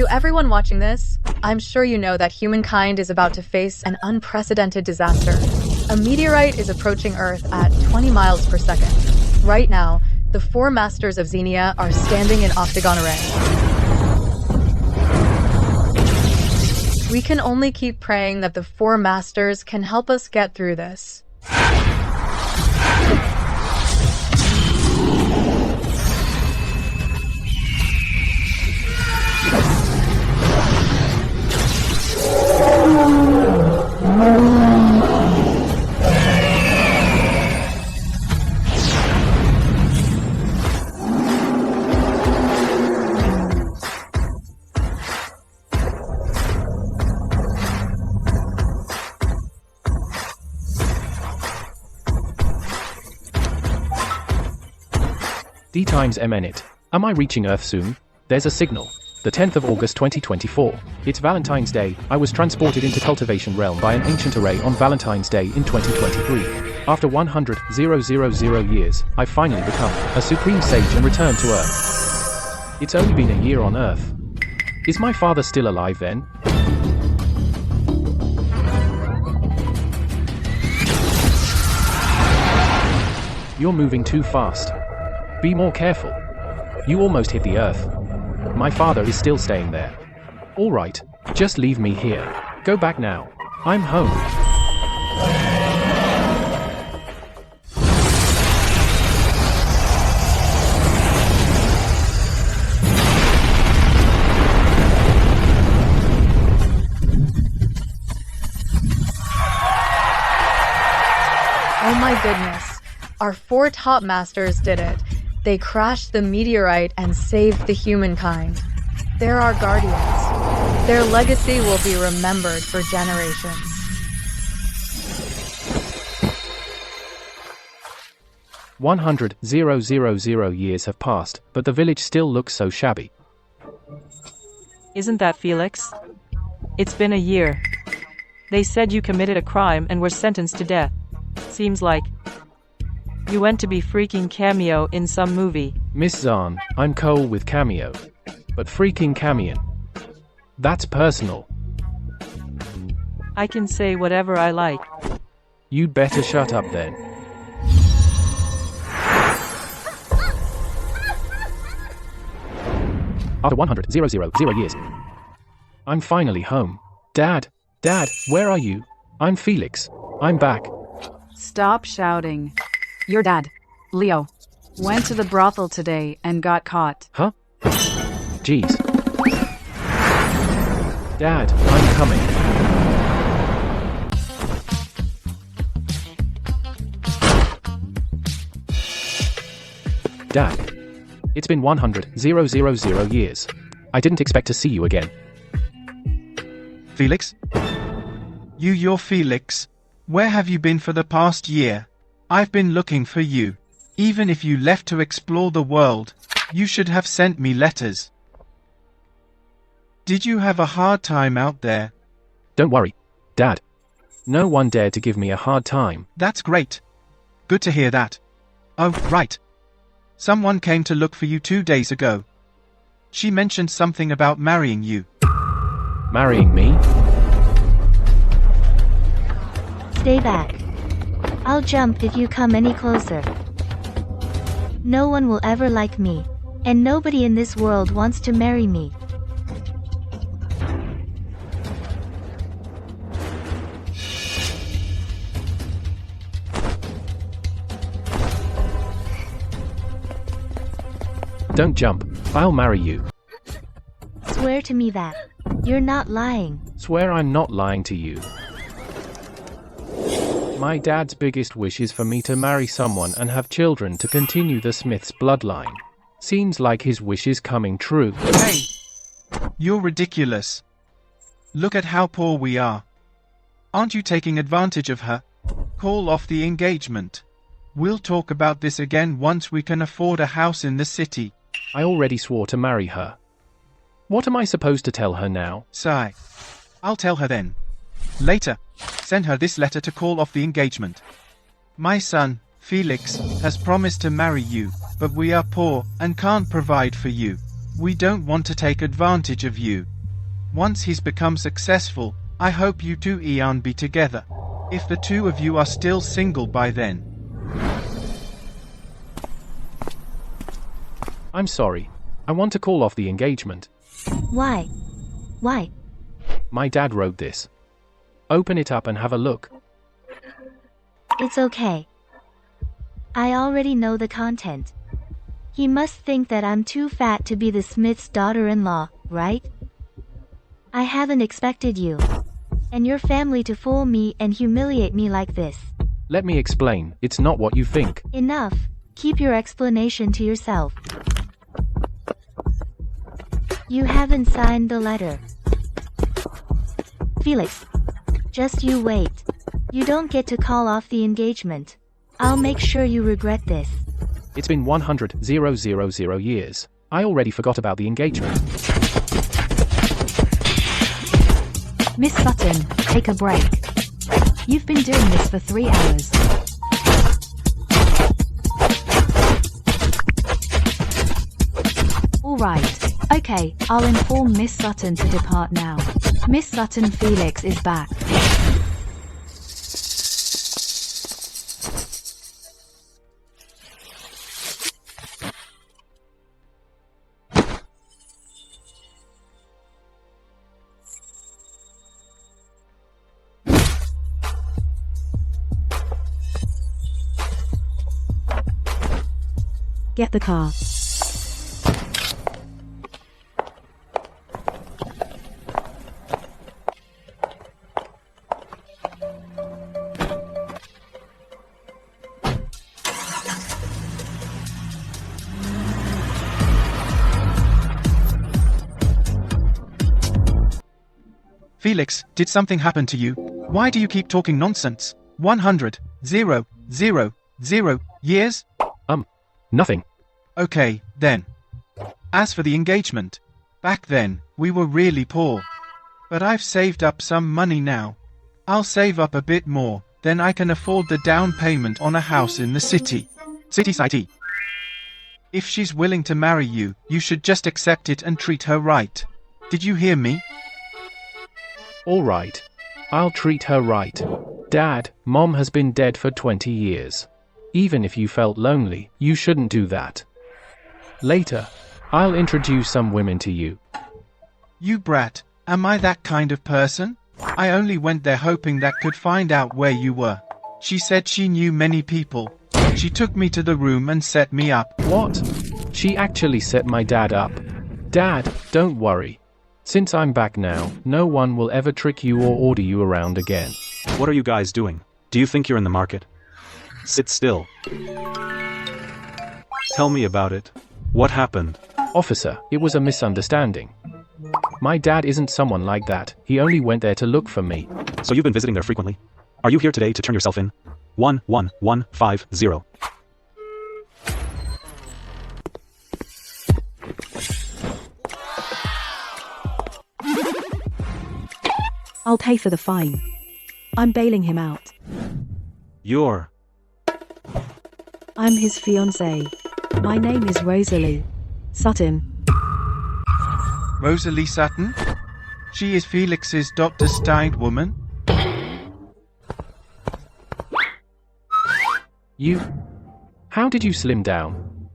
To everyone watching this, I'm sure you know that humankind is about to face an unprecedented disaster. A meteorite is approaching Earth at 20 miles per second. Right now, the four masters of Xenia are standing in octagon array. We can only keep praying that the four masters can help us get through this. D times MNit. Am I reaching Earth soon? There's a signal. The 10th of August 2024. It's Valentine's Day. I was transported into Cultivation Realm by an ancient array on Valentine's Day in 2023. After 100,000 years, I've finally become a supreme sage and returned to Earth. It's only been a year on Earth. Is my father still alive then? You're moving too fast. Be more careful. You almost hit the Earth. My father is still staying there. All right, just leave me here. Go back now. I'm home. Oh my goodness. Our four top masters did it. They crashed the meteorite and saved the humankind. They're our guardians. Their legacy will be remembered for generations. Years have passed, but the village still looks so shabby. Isn't that Felix? It's been a year. They said you committed a crime and were sentenced to death. Seems like you went to be freaking cameo in some movie. Miss Zahn, I'm cool with cameo. But freaking cameo. That's personal. I can say whatever I like. You'd better shut up then. After 100,000 years, I'm finally home. Dad, where are you? I'm Felix. I'm back. Stop shouting. Your dad, Leo, went to the brothel today and got caught. Huh? Jeez. Dad, I'm coming. Dad. It's been 100,000 years. I didn't expect to see you again. Felix? You're Felix. Where have you been for the past year? I've been looking for you. Even if you left to explore the world, you should have sent me letters. Did you have a hard time out there? Don't worry, Dad. No one dared to give me a hard time. That's great. Good to hear that. Oh, right. Someone came to look for you 2 days ago. She mentioned something about marrying you. Marrying me? Stay back. I'll jump if you come any closer. No one will ever like me, and nobody in this world wants to marry me. Don't jump. I'll marry you. Swear to me that you're not lying. Swear I'm not lying to you. My dad's biggest wish is for me to marry someone and have children to continue the Smiths' bloodline. Seems like his wish is coming true. Hey! You're ridiculous. Look at how poor we are. Aren't you taking advantage of her? Call off the engagement. We'll talk about this again once we can afford a house in the city. I already swore to marry her. What am I supposed to tell her now? Sigh. I'll tell her then. Later, send her this letter to call off the engagement. My son, Felix, has promised to marry you, but we are poor and can't provide for you. We don't want to take advantage of you. Once he's become successful, I hope you two Eon be together. If the two of you are still single by then. I'm sorry. I want to call off the engagement. Why? Why? My dad wrote this. Open it up and have a look. It's okay. I already know the content. He must think that I'm too fat to be the Smith's daughter-in-law, right? I haven't expected you and your family to fool me and humiliate me like this. Let me explain, it's not what you think. Enough. Keep your explanation to yourself. You haven't signed the letter. Felix, just you wait. You don't get to call off the engagement. I'll make sure you regret this. It's been 100,000 years. I already forgot about the engagement. Miss Sutton, take a break. You've been doing this for 3 hours. Alright, okay, I'll inform Miss Sutton to depart now. Miss Sutton, Felix is back. Get the car. Felix, did something happen to you? Why do you keep talking nonsense? 100,000 years? Nothing. Okay, then. As for the engagement, back then, we were really poor. But I've saved up some money now. I'll save up a bit more, then I can afford the down payment on a house in the city. City. If she's willing to marry you, you should just accept it and treat her right. Did you hear me? Alright. I'll treat her right. Dad, Mom has been dead for 20 years. Even if you felt lonely, you shouldn't do that. Later, I'll introduce some women to you. You brat, am I that kind of person? I only went there hoping that could find out where you were. She said she knew many people. She took me to the room and set me up. What? She actually set my dad up. Dad, don't worry. Since I'm back now, no one will ever trick you or order you around again. What are you guys doing? Do you think you're in the market? Sit still. Tell me about it. What happened? Officer, it was a misunderstanding. My dad isn't someone like that. He only went there to look for me. So you've been visiting there frequently? Are you here today to turn yourself in? 11150. I'll pay for the fine. I'm bailing him out. I'm his fiancée. My name is Rosalie Sutton. Rosalie Sutton? She is Felix's Dr. Stein woman? How did you slim down?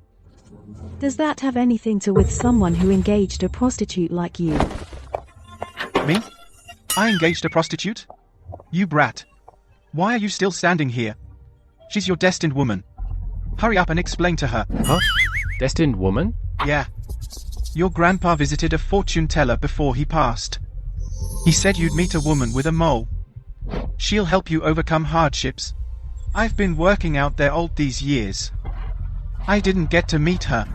Does that have anything to with someone who engaged a prostitute like you? Me? I engaged a prostitute? You brat. Why are you still standing here? She's your destined woman. Hurry up and explain to her. Huh? Destined woman? Yeah. Your grandpa visited a fortune teller before he passed. He said you'd meet a woman with a mole. She'll help you overcome hardships. I've been working out there all these years. I didn't get to meet her.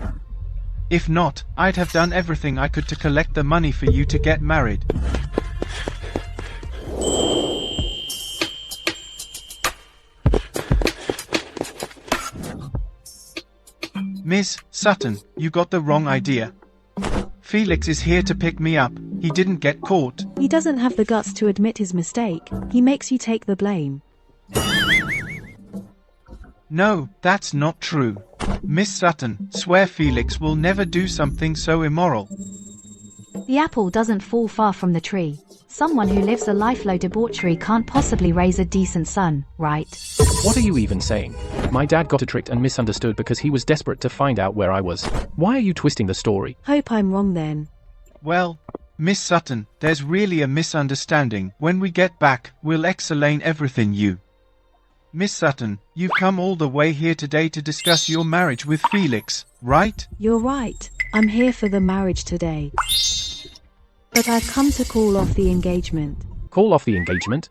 If not, I'd have done everything I could to collect the money for you to get married. Miss Sutton, you got the wrong idea. Felix is here to pick me up. He didn't get caught. He doesn't have the guts to admit his mistake. He makes you take the blame. No, that's not true. Miss Sutton, swear Felix will never do something so immoral. The apple doesn't fall far from the tree. Someone who lives a life low debauchery can't possibly raise a decent son, right? What are you even saying? My dad got tricked and misunderstood because he was desperate to find out where I was. Why are you twisting the story? Hope I'm wrong then. Well, Miss Sutton, there's really a misunderstanding. When we get back, we'll explain everything you. Miss Sutton, you've come all the way here today to discuss your marriage with Felix, right? You're right. I'm here for the marriage today. But I've come to call off the engagement. Call off the engagement?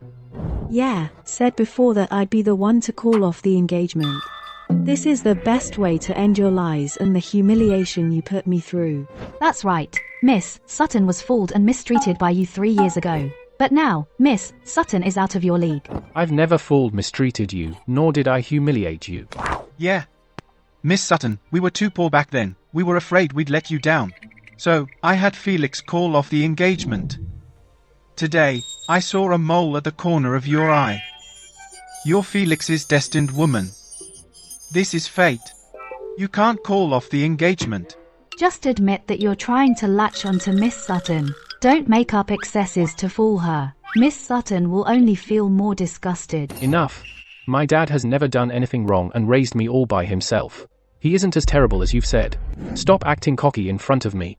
Yeah, said before that I'd be the one to call off the engagement. This is the best way to end your lies and the humiliation you put me through. That's right. Miss Sutton was fooled and mistreated by you 3 years ago. But now, Miss Sutton is out of your league. I've never fooled, mistreated you, nor did I humiliate you. Yeah. Miss Sutton, we were too poor back then. We were afraid we'd let you down. So, I had Felix call off the engagement. Today, I saw a mole at the corner of your eye. You're Felix's destined woman. This is fate. You can't call off the engagement. Just admit that you're trying to latch onto Miss Sutton. Don't make up excesses to fool her. Miss Sutton will only feel more disgusted. Enough. My dad has never done anything wrong and raised me all by himself. He isn't as terrible as you've said. Stop acting cocky in front of me.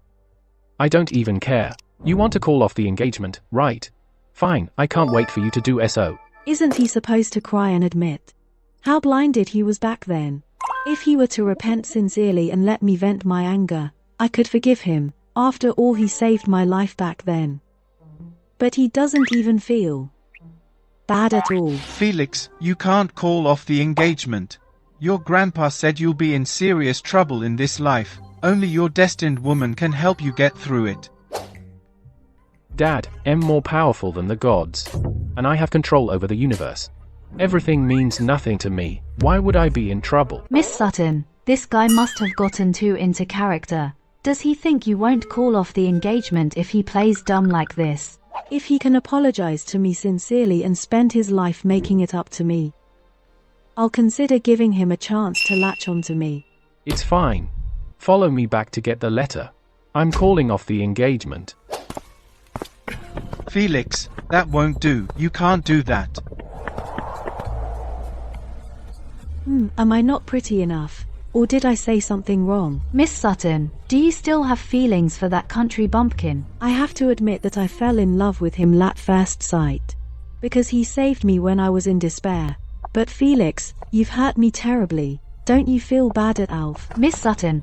I don't even care. You want to call off the engagement, right? Fine, I can't wait for you to do so. Isn't he supposed to cry and admit how blinded he was back then? If he were to repent sincerely and let me vent my anger, I could forgive him. After all, he saved my life back then. But he doesn't even feel bad at all. Felix, you can't call off the engagement. Your grandpa said you'll be in serious trouble in this life. Only your destined woman can help you get through it. Dad, I'm more powerful than the gods. And I have control over the universe. Everything means nothing to me. Why would I be in trouble? Miss Sutton, this guy must have gotten too into character. Does he think you won't call off the engagement if he plays dumb like this? If he can apologize to me sincerely and spend his life making it up to me, I'll consider giving him a chance to latch onto me. It's fine. Follow me back to get the letter. I'm calling off the engagement. Felix, that won't do. You can't do that. Am I not pretty enough? Or did I say something wrong? Miss Sutton, do you still have feelings for that country bumpkin? I have to admit that I fell in love with him at first sight. Because he saved me when I was in despair. But Felix, you've hurt me terribly. Don't you feel bad at Alf? Miss Sutton.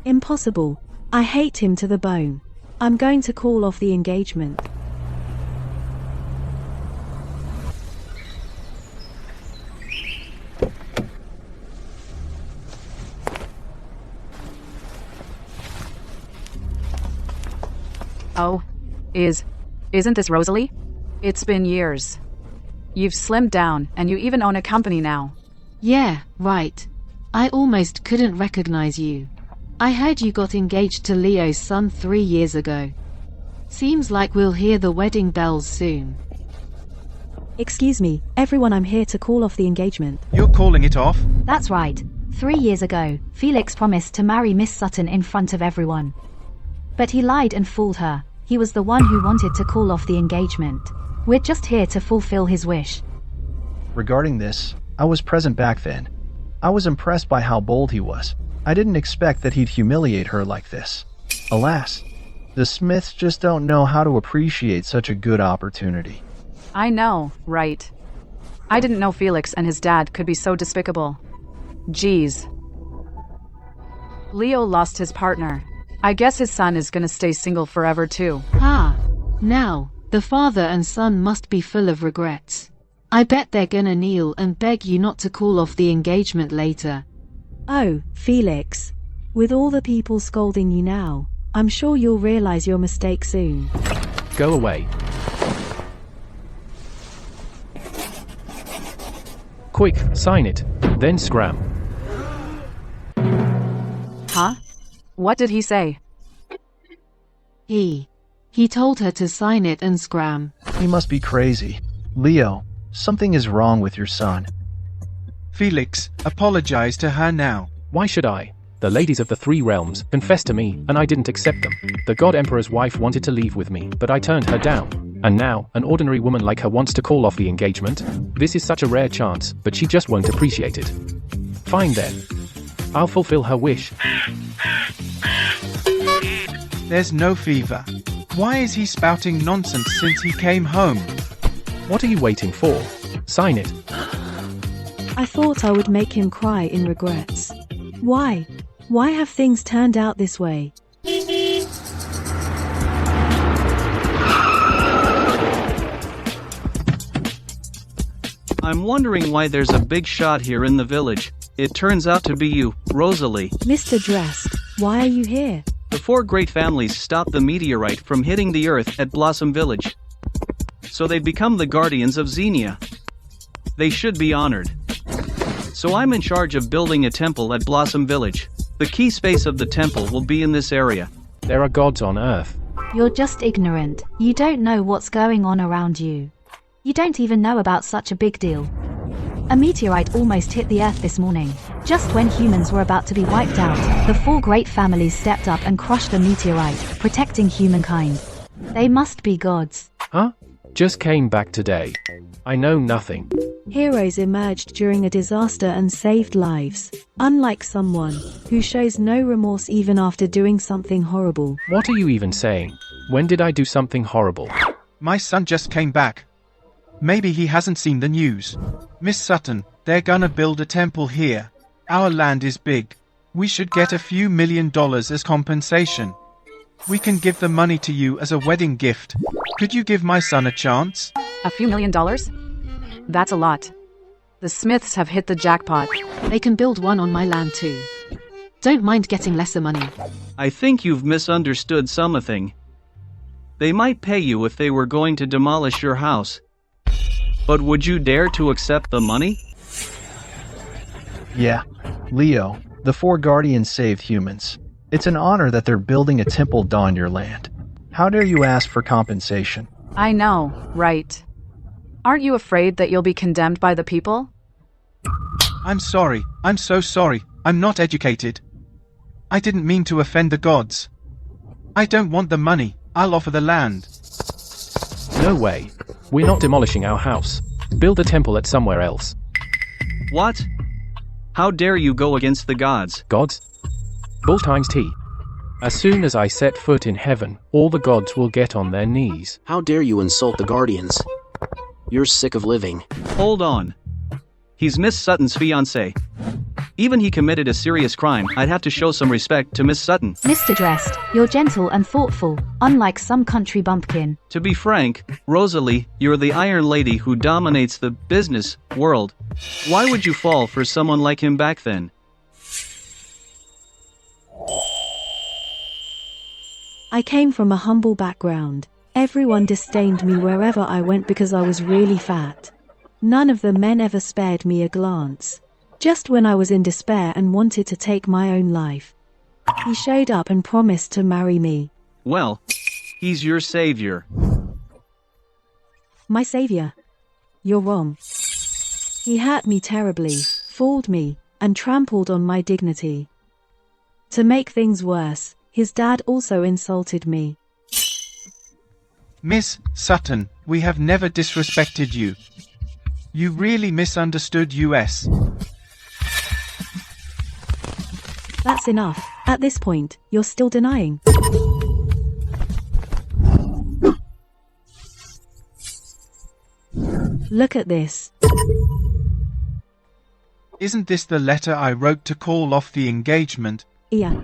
Impossible. I hate him to the bone. I'm going to call off the engagement. Oh, isn't this Rosalie? It's been years. You've slimmed down, and you even own a company now. Yeah, right. I almost couldn't recognize you. I heard you got engaged to Leo's son 3 years ago. Seems like we'll hear the wedding bells soon. Excuse me, everyone, I'm here to call off the engagement. You're calling it off? That's right. 3 years ago, Felix promised to marry Miss Sutton in front of everyone. But he lied and fooled her. He was the one who wanted to call off the engagement. We're just here to fulfill his wish. Regarding this, I was present back then. I was impressed by how bold he was. I didn't expect that he'd humiliate her like this. Alas, the Smiths just don't know how to appreciate such a good opportunity. I know, right? I didn't know Felix and his dad could be so despicable. Jeez. Leo lost his partner. I guess his son is gonna stay single forever too. Now, the father and son must be full of regrets. I bet they're gonna kneel and beg you not to call off the engagement later. Oh, Felix. With all the people scolding you now, I'm sure you'll realize your mistake soon. Go away. Quick, sign it. Then scram. Huh? What did he say? He told her to sign it and scram. He must be crazy. Leo, something is wrong with your son. Felix, apologize to her now. Why should I? The ladies of the three realms confessed to me, and I didn't accept them. The God Emperor's wife wanted to leave with me, but I turned her down. And now, an ordinary woman like her wants to call off the engagement? This is such a rare chance, but she just won't appreciate it. Fine then. I'll fulfill her wish. There's no fever. Why is he spouting nonsense since he came home? What are you waiting for? Sign it. I thought I would make him cry in regrets. Why? Why have things turned out this way? I'm wondering why there's a big shot here in the village. It turns out to be you, Rosalie. Mr. Dressed, why are you here? The four great families stopped the meteorite from hitting the earth at Blossom Village. So they become the guardians of Xenia. They should be honored. So I'm in charge of building a temple at Blossom Village. The key space of the temple will be in this area. There are gods on Earth. You're just ignorant. You don't know what's going on around you. You don't even know about such a big deal. A meteorite almost hit the Earth this morning. Just when humans were about to be wiped out, the four great families stepped up and crushed the meteorite, protecting humankind. They must be gods. Huh? Just came back today. I know nothing. Heroes emerged during a disaster and saved lives, unlike someone who shows no remorse even after doing something horrible. What are you even saying? When did I do something horrible? My son just came back. Maybe he hasn't seen the news. Miss Sutton, they're gonna build a temple here. Our land is big. We should get a few $1 million as compensation. We can give the money to you as a wedding gift. Could you give my son a chance? A few $1 million? That's a lot. The Smiths have hit the jackpot. They can build one on my land too. Don't mind getting lesser money. I think you've misunderstood something. They might pay you if they were going to demolish your house. But would you dare to accept the money? Yeah, Leo, the four guardians saved humans. It's an honor that they're building a temple on your land. How dare you ask for compensation? I know, right? Aren't you afraid that you'll be condemned by the people? I'm sorry. I'm so sorry. I'm not educated. I didn't mean to offend the gods. I don't want the money. I'll offer the land. No way. We're not demolishing our house. Build a temple at somewhere else. What? How dare you go against the gods? Gods? Bull times T. As soon as I set foot in heaven, all the gods will get on their knees. How dare you insult the guardians? You're sick of living. Hold on. He's Miss Sutton's fiancé. Even he committed a serious crime, I'd have to show some respect to Miss Sutton. Mr. Dressed, you're gentle and thoughtful, unlike some country bumpkin. To be frank, Rosalie, you're the Iron Lady who dominates the business world. Why would you fall for someone like him back then? I came from a humble background. Everyone disdained me wherever I went because I was really fat. None of the men ever spared me a glance. Just when I was in despair and wanted to take my own life, he showed up and promised to marry me. Well, he's your savior. My savior? You're wrong. He hurt me terribly, fooled me, and trampled on my dignity. To make things worse, his dad also insulted me. Miss Sutton, we have never disrespected you. You really misunderstood us. That's enough. At this point, you're still denying. Look at this. Isn't this the letter I wrote to call off the engagement? Yeah.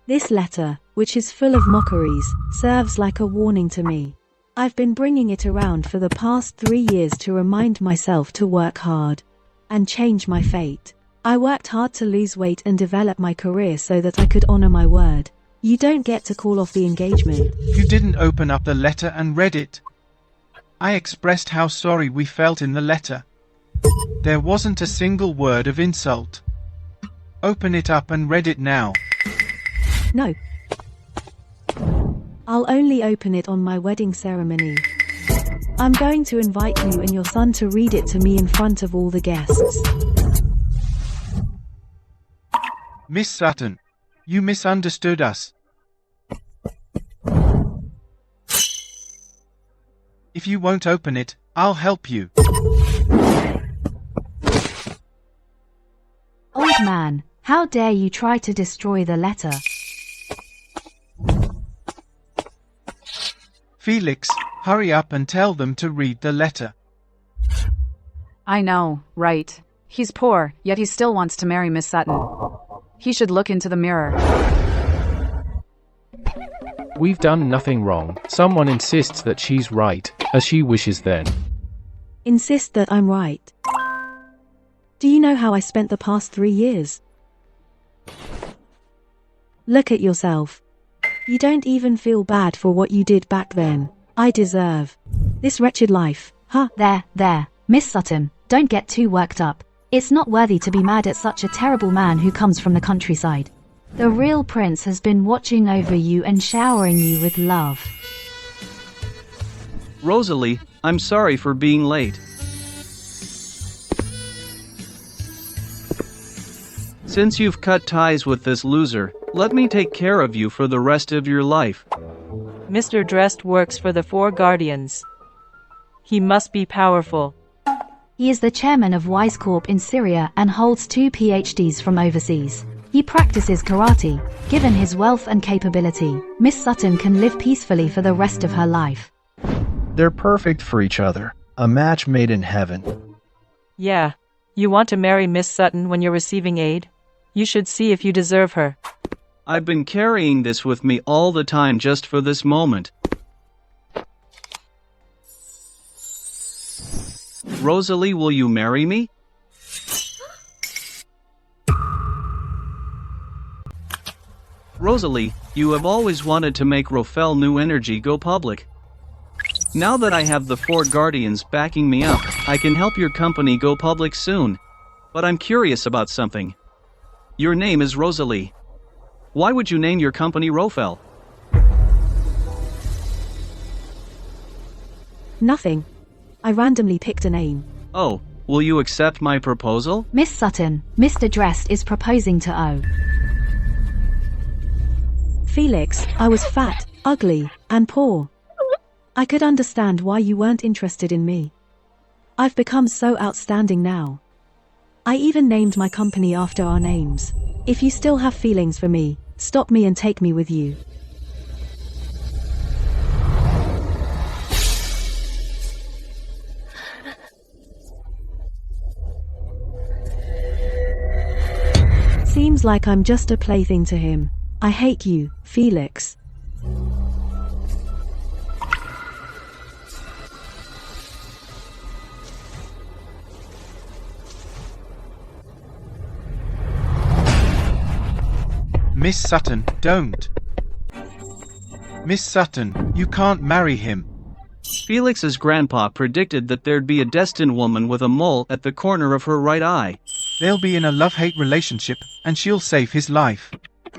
This letter, which is full of mockeries, serves like a warning to me. I've been bringing it around for the past 3 years to remind myself to work hard and change my fate. I worked hard to lose weight and develop my career so that I could honor my word. You don't get to call off the engagement. You didn't open up the letter and read it. I expressed how sorry we felt in the letter. There wasn't a single word of insult. Open it up and read it now. No. I'll only open it on my wedding ceremony. I'm going to invite you and your son to read it to me in front of all the guests. Miss Sutton, you misunderstood us. If you won't open it, I'll help you. Old man, how dare you try to destroy the letter? Felix, hurry up and tell them to read the letter. I know, right. He's poor, yet he still wants to marry Miss Sutton. He should look into the mirror. We've done nothing wrong. Someone insists that she's right, as she wishes then. Insist that I'm right. Do you know how I spent the past 3 years? Look at yourself. You don't even feel bad for what you did back then. I deserve this wretched life, huh? There, Miss Sutton, don't get too worked up. It's not worthy to be mad at such a terrible man who comes from the countryside. The real prince has been watching over you and showering you with love. Rosalie, I'm sorry for being late. Since you've cut ties with this loser, let me take care of you for the rest of your life. Mr. Dressed works for the 4 Guardians. He must be powerful. He is the chairman of Wise Corp in Syria and holds 2 PhDs from overseas. He practices karate. Given his wealth and capability, Miss Sutton can live peacefully for the rest of her life. They're perfect for each other. A match made in heaven. Yeah. You want to marry Miss Sutton when you're receiving aid? You should see if you deserve her. I've been carrying this with me all the time just for this moment. Rosalie, will you marry me? Rosalie, you have always wanted to make Rofel New Energy go public. Now that I have the 4 Guardians backing me up, I can help your company go public soon. But I'm curious about something. Your name is Rosalie. Why would you name your company Rofel? Nothing. I randomly picked a name. Oh, will you accept my proposal? Miss Sutton, Mr. Dressed is proposing to O. Felix, I was fat, ugly, and poor. I could understand why you weren't interested in me. I've become so outstanding now. I even named my company after our names. If you still have feelings for me, stop me and take me with you. Seems like I'm just a plaything to him. I hate you, Felix. Miss Sutton, don't. Miss Sutton, you can't marry him. Felix's grandpa predicted that there'd be a destined woman with a mole at the corner of her right eye. They'll be in a love-hate relationship, and she'll save his life.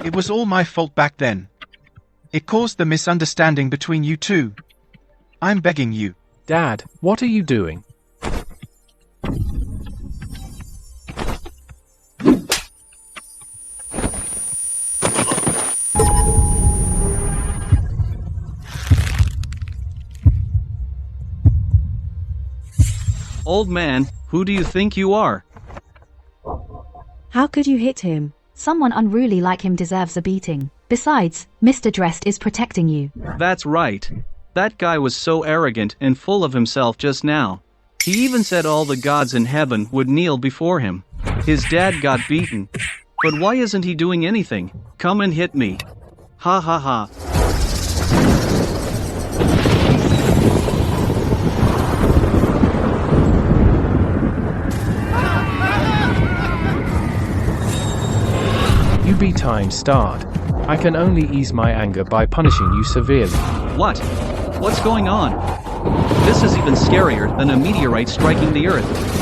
It was all my fault back then. It caused the misunderstanding between you two. I'm begging you. Dad, what are you doing? Old man, who do you think you are? How could you hit him? Someone unruly like him deserves a beating. Besides, Mr. Dressed is protecting you. That's right. That guy was so arrogant and full of himself just now. He even said all the gods in heaven would kneel before him. His dad got beaten. But why isn't he doing anything? Come and hit me. Ha ha ha. You be time starred. I can only ease my anger by punishing you severely. What? What's going on? This is even scarier than a meteorite striking the Earth.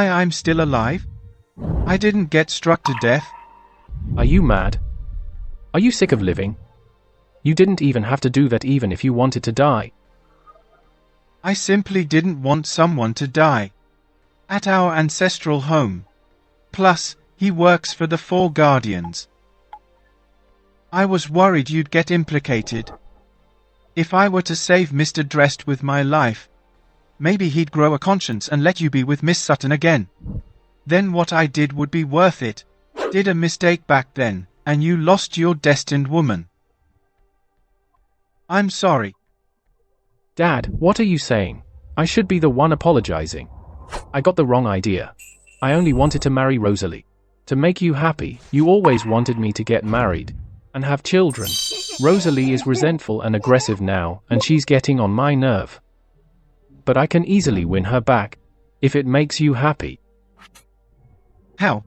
I'm still alive? I didn't get struck to death. Are you mad? Are you sick of living? You didn't even have to do that even if you wanted to die. I simply didn't want someone to die. At our ancestral home. Plus, he works for the Four Guardians. I was worried you'd get implicated. If I were to save Mr. Dressed with my life, maybe he'd grow a conscience and let you be with Miss Sutton again. Then what I did would be worth it. Did a mistake back then, and you lost your destined woman. I'm sorry. Dad, what are you saying? I should be the one apologizing. I got the wrong idea. I only wanted to marry Rosalie. To make you happy, you always wanted me to get married and have children. Rosalie is resentful and aggressive now, and she's getting on my nerve. But I can easily win her back, if it makes you happy. How?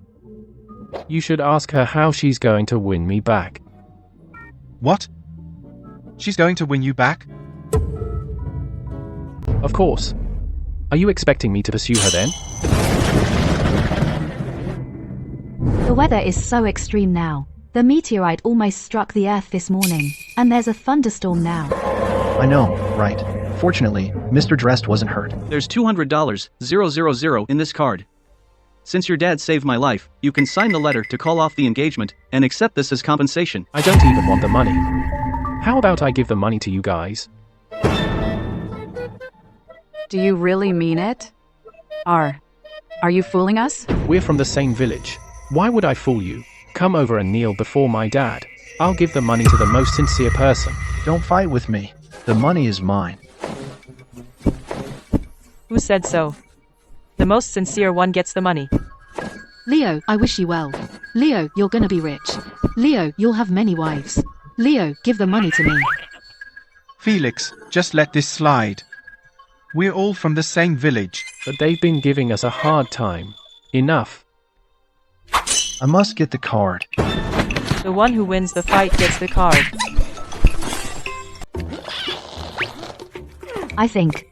You should ask her how she's going to win me back. What? She's going to win you back? Of course. Are you expecting me to pursue her then? The weather is so extreme now. The meteorite almost struck the Earth this morning, and there's a thunderstorm now. I know, right. Fortunately, Mr. Dressed wasn't hurt. There's $200,000 in this card. Since your dad saved my life, you can sign the letter to call off the engagement and accept this as compensation. I don't even want the money. How about I give the money to you guys? Do you really mean it? Are you fooling us? We're from the same village. Why would I fool you? Come over and kneel before my dad. I'll give the money to the most sincere person. Don't fight with me. The money is mine. Who said so? The most sincere one gets the money. Leo, I wish you well. Leo, you're gonna be rich. Leo, you'll have many wives. Leo, give the money to me. Felix, just let this slide. We're all from the same village. But they've been giving us a hard time. Enough. I must get the card. The one who wins the fight gets the card. I think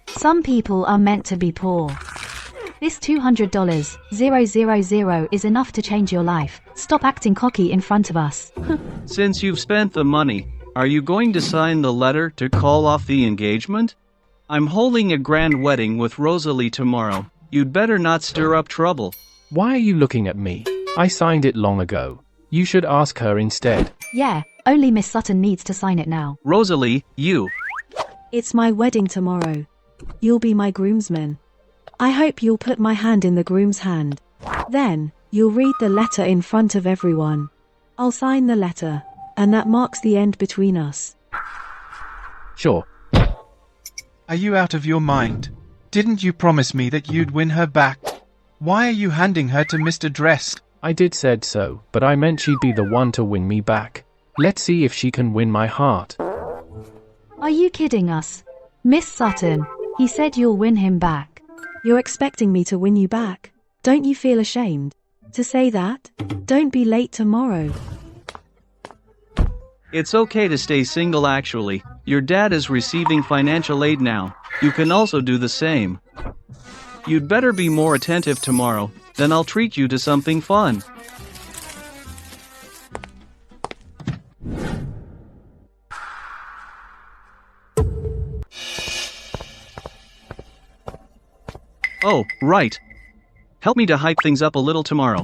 some people are meant to be poor. This $200,000 is enough to change your life. Stop acting cocky in front of us. Since you've spent the money, are you going to sign the letter to call off the engagement? I'm holding a grand wedding with Rosalie tomorrow. You'd better not stir up trouble. Why are you looking at me? I signed it long ago. You should ask her instead. Yeah, only Miss Sutton needs to sign it now. Rosalie, you. It's my wedding tomorrow. You'll be my groomsman. I hope you'll put my hand in the groom's hand. Then, you'll read the letter in front of everyone. I'll sign the letter, and that marks the end between us. Sure. Are you out of your mind? Didn't you promise me that you'd win her back? Why are you handing her to Mr. Dressed? I did said so, but I meant she'd be the one to win me back. Let's see if she can win my heart. Are you kidding us? Miss Sutton, he said you'll win him back. You're expecting me to win you back. Don't you feel ashamed to say that? Don't be late tomorrow. It's okay to stay single actually. Your dad is receiving financial aid now. You can also do the same. You'd better be more attentive tomorrow, then I'll treat you to something fun. Oh, right. Help me to hype things up a little tomorrow.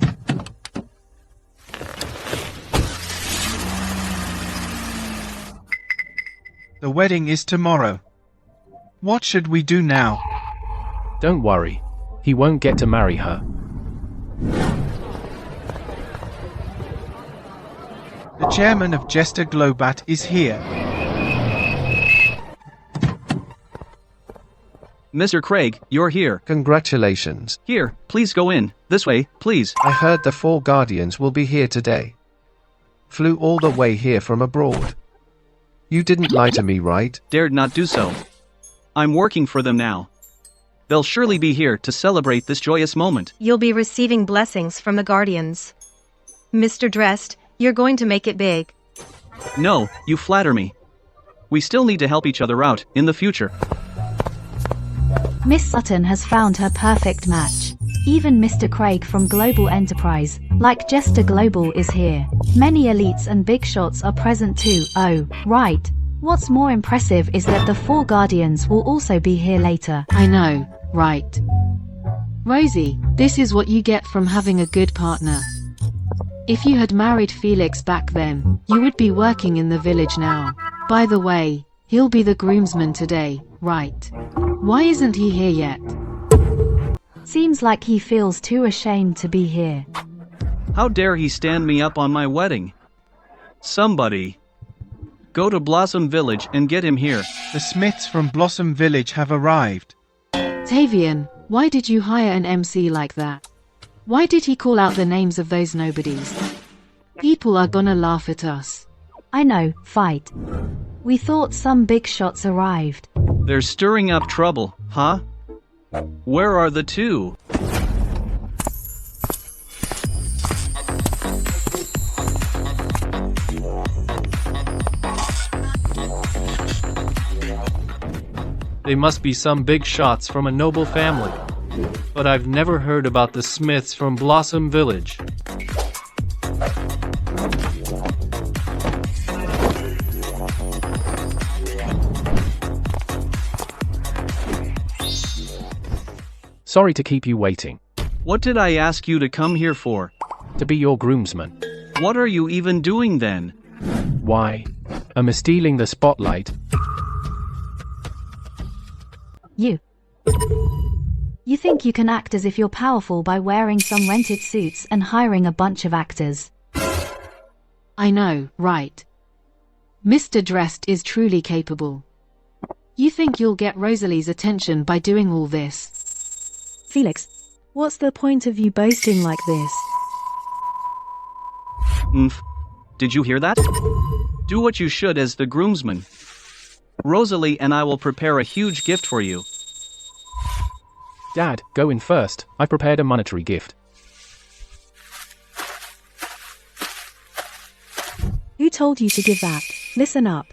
The wedding is tomorrow. What should we do now? Don't worry. He won't get to marry her. The chairman of Jester Globat is here. Mr. Craig, you're here. Congratulations. Here, please go in. This way, please. I heard the Four Guardians will be here today. Flew all the way here from abroad. You didn't lie to me, right? Dared not do so. I'm working for them now. They'll surely be here to celebrate this joyous moment. You'll be receiving blessings from the Guardians. Mr. Dressed, you're going to make it big. No, you flatter me. We still need to help each other out in the future. Miss Sutton has found her perfect match. Even Mr. Craig from Global Enterprise, like Jester Global, is here. Many elites and big shots are present too. Oh, right. What's more impressive is that the 4 Guardians will also be here later. I know, right. Rosie, this is what you get from having a good partner. If you had married Felix back then, you would be working in the village now. By the way, he'll be the groomsman today, right? Why isn't he here yet? Seems like he feels too ashamed to be here. How dare he stand me up on my wedding? Somebody. Go to Blossom Village and get him here. The Smiths from Blossom Village have arrived. Tavian, why did you hire an MC like that? Why did he call out the names of those nobodies? People are gonna laugh at us. I know, fight. We thought some big shots arrived. They're stirring up trouble, huh? Where are the 2? They must be some big shots from a noble family. But I've never heard about the Smiths from Blossom Village. Sorry to keep you waiting. What did I ask you to come here for? To be your groomsman. What are you even doing then? Why? I'm stealing the spotlight. You think you can act as if you're powerful by wearing some rented suits and hiring a bunch of actors. I know, right. Mr. Dressed is truly capable. You think you'll get Rosalie's attention by doing all this? Felix, what's the point of you boasting like this? Did you hear that? Do what you should as the groomsman. Rosalie and I will prepare a huge gift for you. Dad, go in first. I prepared a monetary gift. Who told you to give that? Listen up.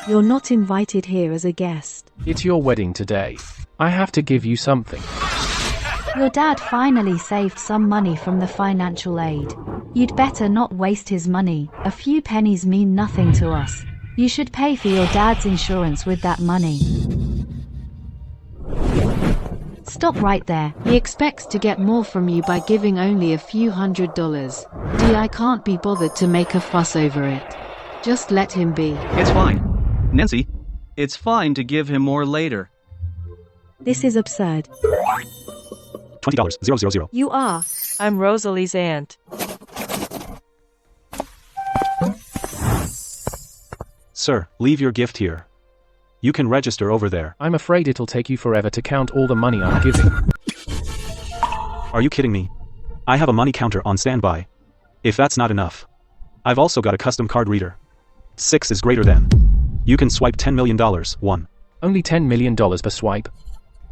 You're not invited here as a guest. It's your wedding today. I have to give you something. Your dad finally saved some money from the financial aid. You'd better not waste his money. A few pennies mean nothing to us. You should pay for your dad's insurance with that money. Stop right there. He expects to get more from you by giving only a few $100. I can't be bothered to make a fuss over it. Just let him be. It's fine. Nancy, it's fine to give him more later. This is absurd. $20, 000. You are. I'm Rosalie's aunt. Sir, leave your gift here. You can register over there. I'm afraid it'll take you forever to count all the money I'm giving. Are you kidding me? I have a money counter on standby. If that's not enough, I've also got a custom card reader. 6 is greater than. You can swipe $10 million, 1. Only $10 million per swipe?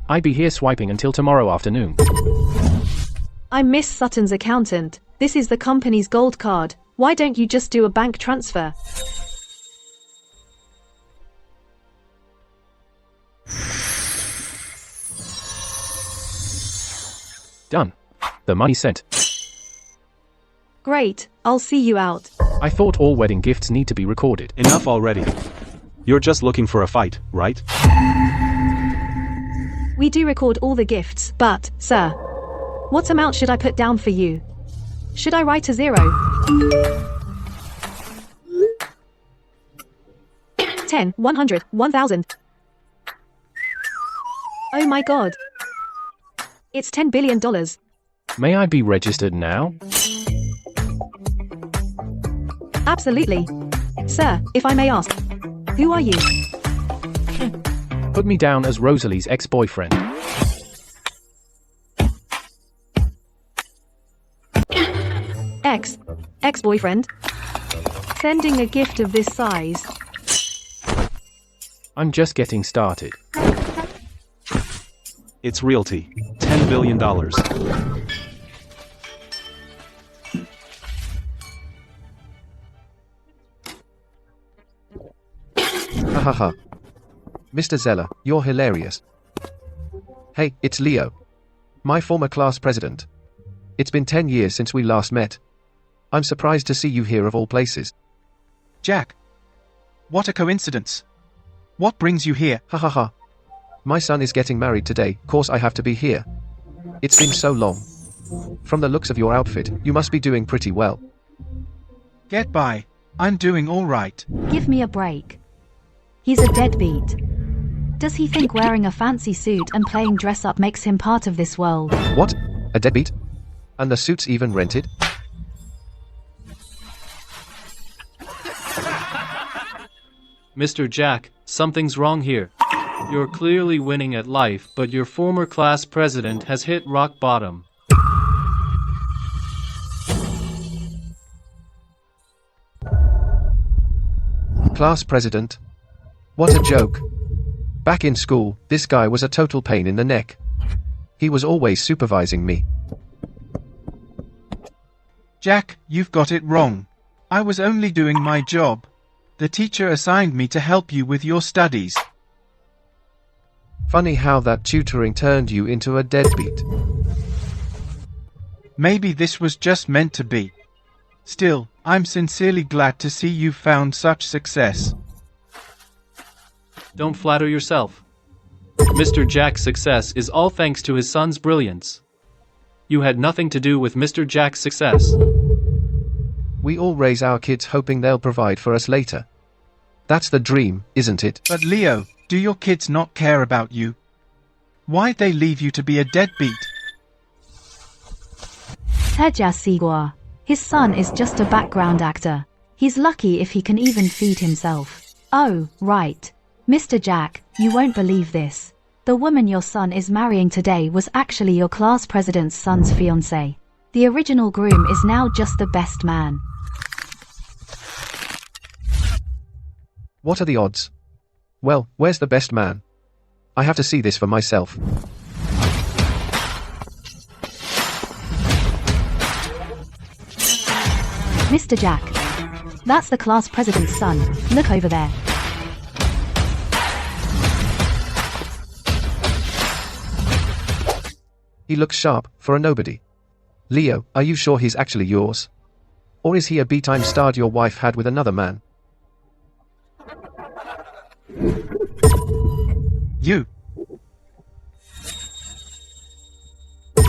I'd be here swiping until tomorrow afternoon. I'm Miss Sutton's accountant. This is the company's gold card. Why don't you just do a bank transfer? Done. The money sent. Great, I'll see you out. I thought all wedding gifts need to be recorded. Enough already. You're just looking for a fight, right? We do record all the gifts, but, sir, what amount should I put down for you? Should I write a 0? 10, 100, 1000. Oh my god. It's $10 billion. May I be registered now? Absolutely. Sir, if I may ask, who are you? Put me down as Rosalie's ex-boyfriend. Ex-boyfriend? Sending a gift of this size? I'm just getting started. It's realty. $10 billion. Ha ha ha. Mr. Zeller, you're hilarious. Hey, it's Leo. My former class president. It's been 10 years since we last met. I'm surprised to see you here of all places. Jack. What a coincidence. What brings you here? Ha ha ha. My son is getting married today, course I have to be here. It's been so long. From the looks of your outfit, you must be doing pretty well. Get by. I'm doing all right. Give me a break. He's a deadbeat. Does he think wearing a fancy suit and playing dress up makes him part of this world? What? A deadbeat? And the suit's even rented? Mr. Jack, something's wrong here. You're clearly winning at life, but your former class president has hit rock bottom. Class president? What a joke. Back in school, this guy was a total pain in the neck. He was always supervising me. Jack, you've got it wrong. I was only doing my job. The teacher assigned me to help you with your studies. Funny how that tutoring turned you into a deadbeat. Maybe this was just meant to be. Still, I'm sincerely glad to see you've found such success. Don't flatter yourself. Mr. Jack's success is all thanks to his son's brilliance. You had nothing to do with Mr. Jack's success. We all raise our kids hoping they'll provide for us later. That's the dream, isn't it? But Leo, do your kids not care about you? Why'd they leave you to be a deadbeat? Teja Sigwa. His son is just a background actor. He's lucky if he can even feed himself. Oh, right. Mr. Jack, you won't believe this. The woman your son is marrying today was actually your class president's son's fiancée. The original groom is now just the best man. What are the odds? Well, where's the best man? I have to see this for myself. Mr. Jack. That's the class president's son. Look over there. He looks sharp, for a nobody. Leo, are you sure he's actually yours? Or is he a B-time star your wife had with another man? You.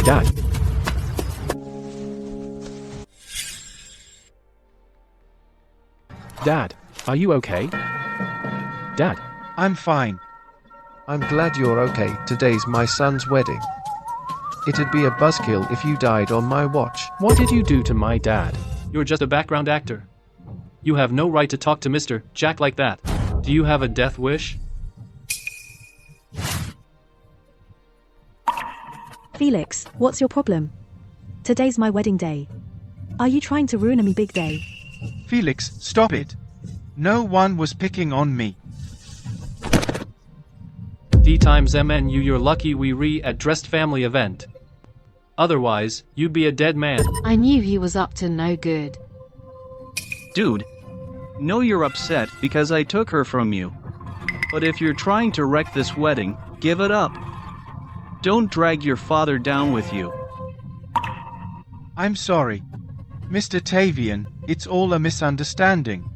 Dad. Dad, are you okay? Dad. I'm fine. I'm glad you're okay. Today's my son's wedding. It'd be a buzzkill if you died on my watch. What did you do to my dad? You're just a background actor. You have no right to talk to Mr. Jack like that. Do you have a death wish? Felix, what's your problem? Today's my wedding day. Are you trying to ruin me big day? Felix, stop it. No one was picking on me. D times MNU, you're lucky we re-addressed family event. Otherwise, you'd be a dead man. I knew he was up to no good. Dude, know you're upset because I took her from you. But if you're trying to wreck this wedding, give it up. Don't drag your father down with you. I'm sorry. Mr. Tavian, it's all a misunderstanding.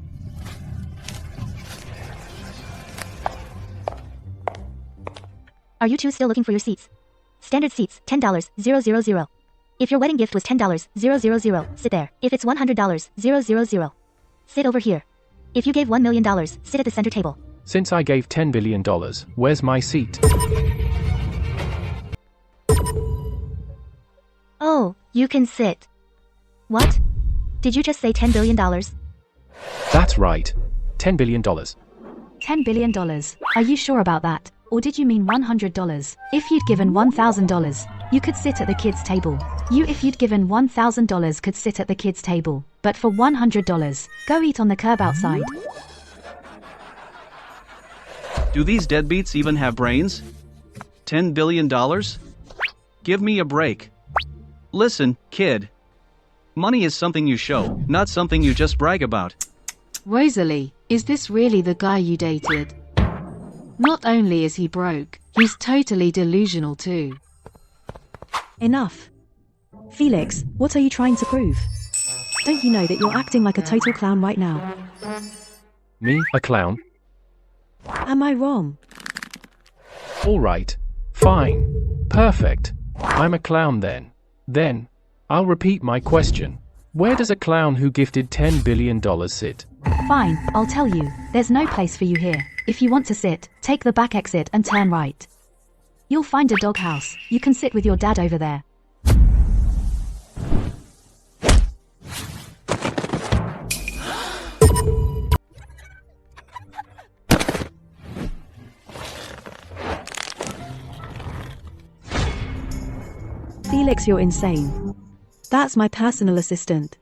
Are you two still looking for your seats? Standard seats, $10, 000. If your wedding gift was $10, 000, sit there. If it's $100, 000. Sit over here. If you gave $1 million, sit at the center table. Since I gave $10 billion, where's my seat? Oh, you can sit. What? Did you just say $10 billion? That's right. $10 billion. $10 billion. Are you sure about that? Or did you mean $100? If you'd given $1,000, you could sit at the kids' table. If you'd given $1,000 could sit at the kids' table. But for $100, go eat on the curb outside. Do these deadbeats even have brains? $10 billion? Give me a break. Listen, kid. Money is something you show, not something you just brag about. Rosalie, is this really the guy you dated? Not only is he broke, he's totally delusional too. Enough. Felix, what are you trying to prove? Don't you know that you're acting like a total clown right now? Me, a clown? Am I wrong? Alright. Fine. Perfect. I'm a clown then. Then, I'll repeat my question. Where does a clown who gifted $10 billion sit? Fine, I'll tell you. There's no place for you here. If you want to sit, take the back exit and turn right. You'll find a doghouse. You can sit with your dad over there. Felix, you're insane. That's my personal assistant.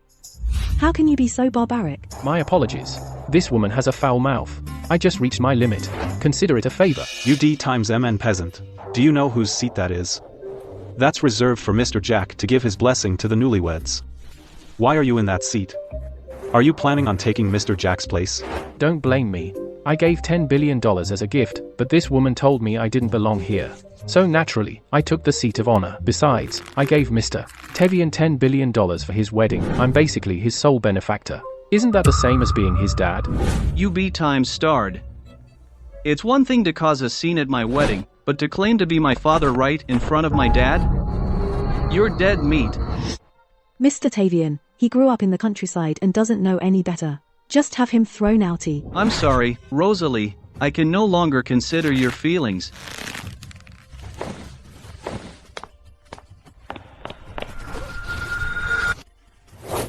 How can you be so barbaric? My apologies. This woman has a foul mouth. I just reached my limit. Consider it a favor. UD times MN peasant. Do you know whose seat that is? That's reserved for Mr. Jack to give his blessing to the newlyweds. Why are you in that seat? Are you planning on taking Mr. Jack's place? Don't blame me. I gave $10 billion as a gift, but this woman told me I didn't belong here. So naturally, I took the seat of honor. Besides, I gave Mr. Tevian $10 billion for his wedding. I'm basically his sole benefactor. Isn't that the same as being his dad? UB times starred. It's one thing to cause a scene at my wedding, but to claim to be my father right in front of my dad? You're dead meat. Mr. Tavian, he grew up in the countryside and doesn't know any better. Just have him thrown outie. I'm sorry, Rosalie. I can no longer consider your feelings.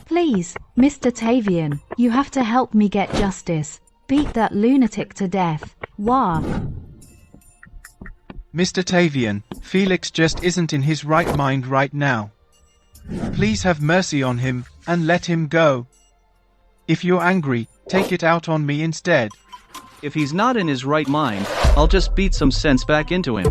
Please, Mr. Tavian, you have to help me get justice. Beat that lunatic to death. Wah. Mr. Tavian, Felix just isn't in his right mind right now. Please have mercy on him, and let him go. If you're angry, take it out on me instead. If he's not in his right mind, I'll just beat some sense back into him.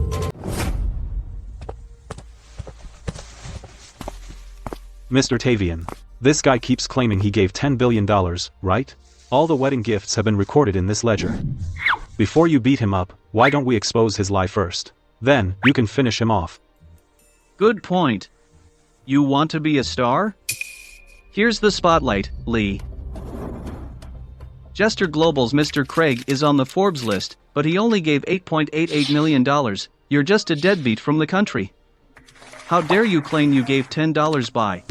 Mr. Tavian, this guy keeps claiming he gave $10 billion, right? All the wedding gifts have been recorded in this ledger. Before you beat him up, why don't we expose his lie first? Then, you can finish him off. Good point. You want to be a star? Here's the spotlight, Lee. Jester Global's Mr. Craig is on the Forbes list, but he only gave $8.88 million. You're just a deadbeat from the country. How dare you claim you gave $10 by?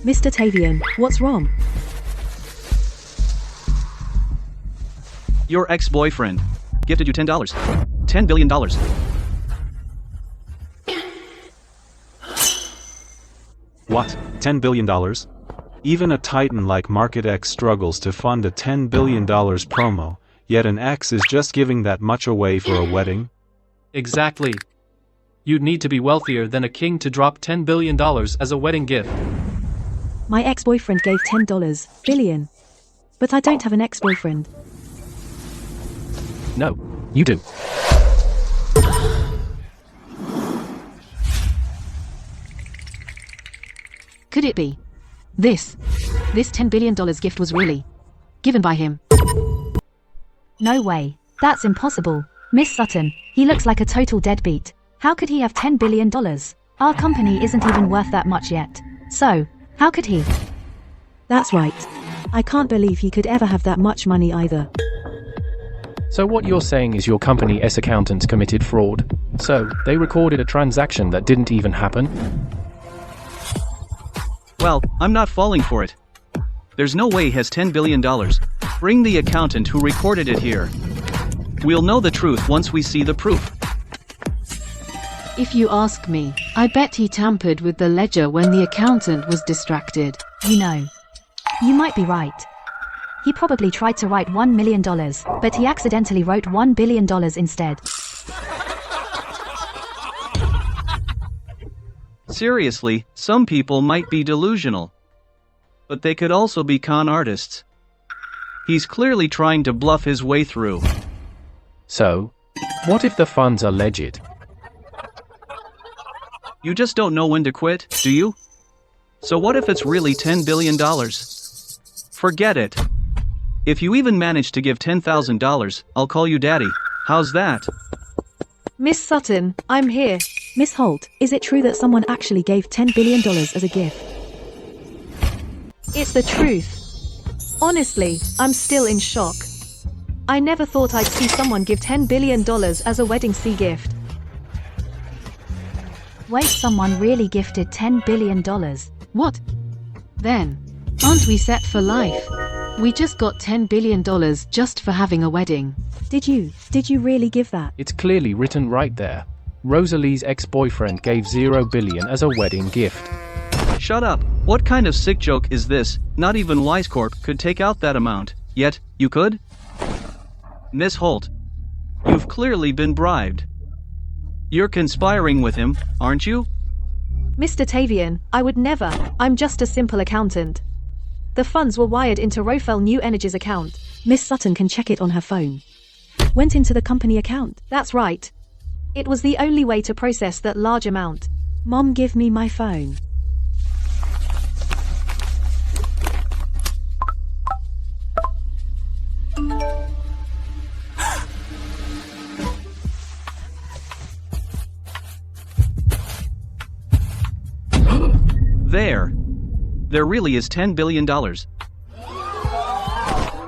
Mr. Tavian, what's wrong? Your ex-boyfriend gifted you $10. $10 billion. What? $10 billion? Even a titan like Market X struggles to fund a $10 billion promo, yet an X is just giving that much away for a wedding? Exactly. You'd need to be wealthier than a king to drop $10 billion as a wedding gift. My ex-boyfriend gave $10 billion. But I don't have an ex-boyfriend. No, you do. Could it be? This $10 billion gift was really given by him? No way. That's impossible. Miss Sutton, he looks like a total deadbeat. How could he have $10 billion? Our company isn't even worth that much yet. So, how could he? That's right. I can't believe he could ever have that much money either. So what you're saying is your company's accountants committed fraud. So, they recorded a transaction that didn't even happen? Well, I'm not falling for it. There's no way he has $10 billion. Bring the accountant who recorded it here. We'll know the truth once we see the proof. If you ask me, I bet he tampered with the ledger when the accountant was distracted. You know, you might be right. He probably tried to write $1 million, but he accidentally wrote $1 billion instead. Seriously, some people might be delusional. But they could also be con artists. He's clearly trying to bluff his way through. So, what if the funds are legit? You just don't know when to quit, do you? So what if it's really $10 billion? Forget it. If you even manage to give $10,000, I'll call you daddy. How's that? Miss Sutton, I'm here. Miss Holt, is it true that someone actually gave $10 billion as a gift? It's the truth. Honestly, I'm still in shock. I never thought I'd see someone give $10 billion as a wedding sea gift. Wait, someone really gifted $10 billion? What? Then, aren't we set for life? We just got $10 billion just for having a wedding. Did you really give that? It's clearly written right there. Rosalie's ex-boyfriend gave $0 billion as a wedding gift. Shut up. What kind of sick joke is this? Not even Wise Corp could take out that amount. Yet, you could? Miss Holt, you've clearly been bribed. You're conspiring with him, aren't you? Mr. Tavian, I would never. I'm just a simple accountant. The funds were wired into Rofel New Energy's account. Miss Sutton can check it on her phone. Went into the company account. That's right. It was the only way to process that large amount. Mom, give me my phone. There really is $10 billion.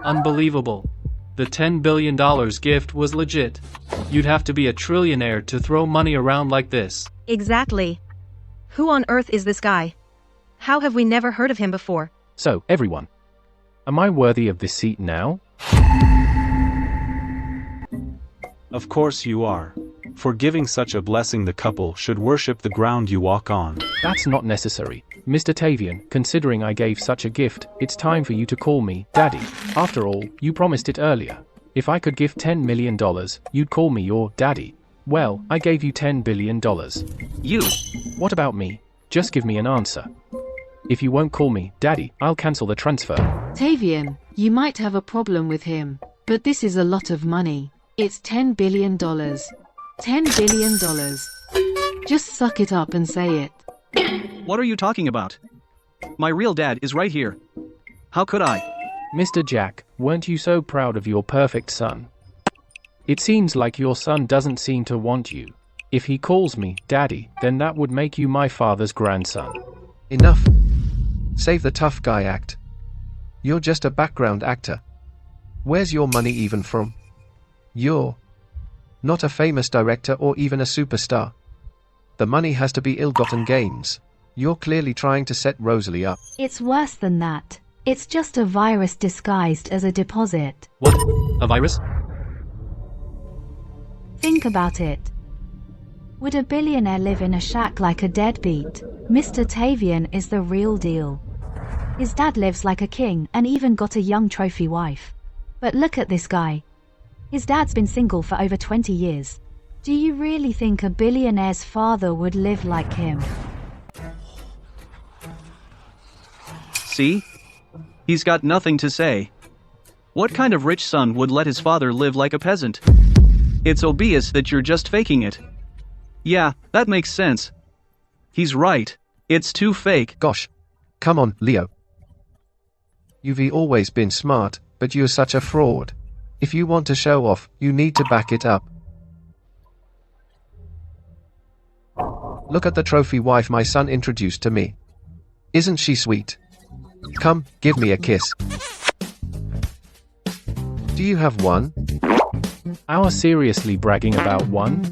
Unbelievable. The $10 billion gift was legit. You'd have to be a trillionaire to throw money around like this. Exactly. Who on earth is this guy? How have we never heard of him before? So, everyone, am I worthy of this seat now? Of course you are. For giving such a blessing, the couple should worship the ground you walk on. That's not necessary. Mr. Tavian, considering I gave such a gift, it's time for you to call me Daddy. After all, you promised it earlier. If I could give $10 million, you'd call me your daddy. Well, I gave you $10 billion. You? What about me? Just give me an answer. If you won't call me Daddy, I'll cancel the transfer. Tavian, you might have a problem with him, but this is a lot of money. It's $10 billion. $10 billion. Just suck it up and say it. What are you talking about? My real dad is right here. How could I? Mr. Jack, weren't you so proud of your perfect son? It seems like your son doesn't seem to want you. If he calls me Daddy, then that would make you my father's grandson. Enough. Save the tough guy act. You're just a background actor. Where's your money even from? You're not a famous director or even a superstar. The money has to be ill-gotten gains. You're clearly trying to set Rosalie up. It's worse than that. It's just a virus disguised as a deposit. What? A virus? Think about it. Would a billionaire live in a shack like a deadbeat? Mr. Tavian is the real deal. His dad lives like a king and even got a young trophy wife. But look at this guy. His dad's been single for over 20 years. Do you really think a billionaire's father would live like him? See? He's got nothing to say. What kind of rich son would let his father live like a peasant? It's obvious that you're just faking it. Yeah, that makes sense. He's right. It's too fake. Gosh. Come on, Leo. You've always been smart, but you're such a fraud. If you want to show off, you need to back it up. Look at the trophy wife my son introduced to me. Isn't she sweet? Come, give me a kiss. Do you have one? Are seriously bragging about one?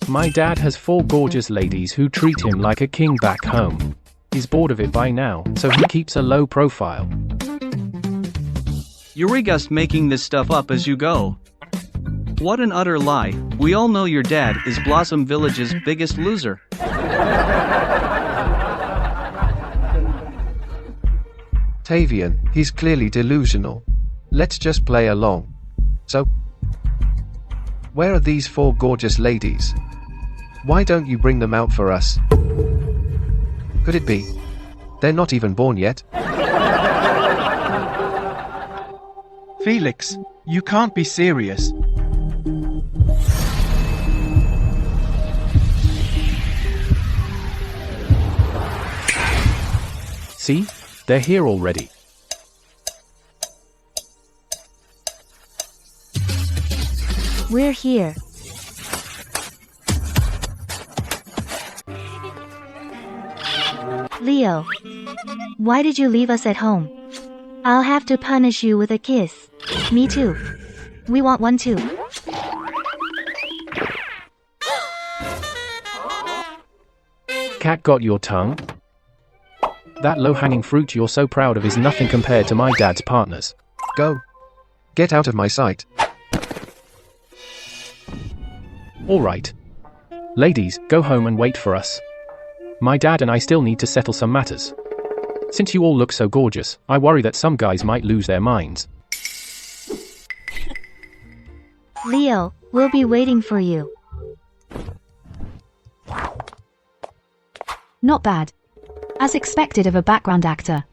My dad has 4 gorgeous ladies who treat him like a king back home. He's bored of it by now, so he keeps a low profile. You're just making this stuff up as you go. What an utter lie. We all know your dad is Blossom Village's biggest loser. Tavian, he's clearly delusional. Let's just play along. So, where are these 4 gorgeous ladies? Why don't you bring them out for us? Could it be they're not even born yet? Felix, you can't be serious. See? They're here already. We're here. Leo, why did you leave us at home? I'll have to punish you with a kiss. Me too. We want one too. Cat got your tongue? That low-hanging fruit you're so proud of is nothing compared to my dad's partners. Go. Get out of my sight. Alright. Ladies, go home and wait for us. My dad and I still need to settle some matters. Since you all look so gorgeous, I worry that some guys might lose their minds. Leo, we'll be waiting for you. Not bad. As expected of a background actor.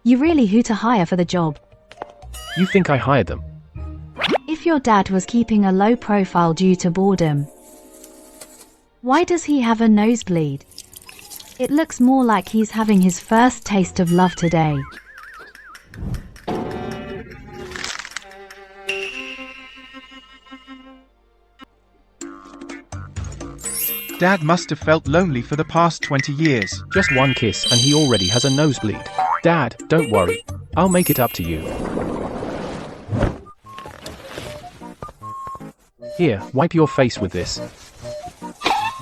You really who to hire for the job. You think I hired them? If your dad was keeping a low profile due to boredom, why does he have a nosebleed? It looks more like he's having his first taste of love today. Dad must have felt lonely for the past 20 years. Just one kiss and he already has a nosebleed. Dad, don't worry. I'll make it up to you. Here, wipe your face with this.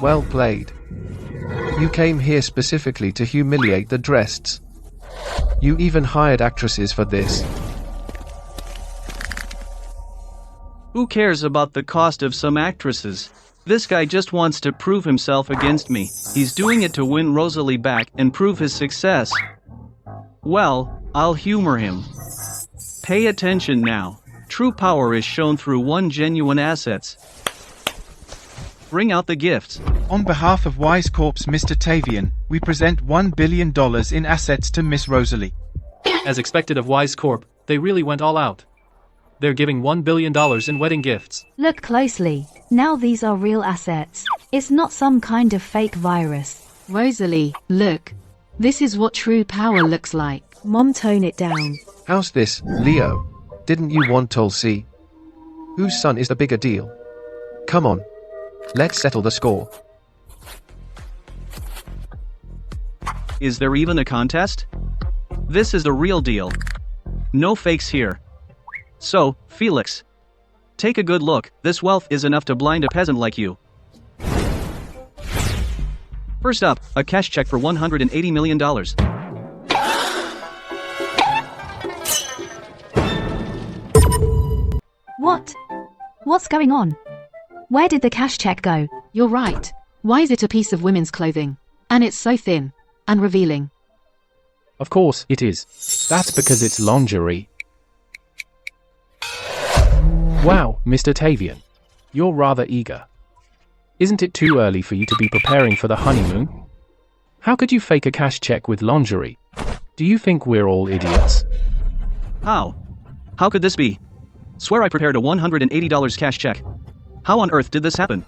Well played. You came here specifically to humiliate the Drests. You even hired actresses for this. Who cares about the cost of some actresses? This guy just wants to prove himself against me. He's doing it to win Rosalie back and prove his success. Well, I'll humor him. Pay attention now. True power is shown through one genuine assets. Bring out the gifts. On behalf of Wise Corp's Mr. Tavian, we present $1 billion in assets to Miss Rosalie. As expected of Wise Corp, they really went all out. They're giving $1 billion in wedding gifts. Look closely. Now these are real assets. It's not some kind of fake virus. Rosalie, look. This is what true power looks like. Mom, tone it down. How's this, Leo? Didn't you want Tulsi? Whose son is the bigger deal? Come on. Let's settle the score. Is there even a contest? This is the real deal. No fakes here. So, Felix, take a good look. This wealth is enough to blind a peasant like you. First up, a cash check for $180 million. What? What's going on? Where did the cash check go? You're right. Why is it a piece of women's clothing? And it's so thin and revealing. Of course it is. That's because it's lingerie. Wow, Mr. Tavian. You're rather eager. Isn't it too early for you to be preparing for the honeymoon? How could you fake a cash check with lingerie? Do you think we're all idiots? How? How could this be? Swear I prepared a $180 cash check. How on earth did this happen?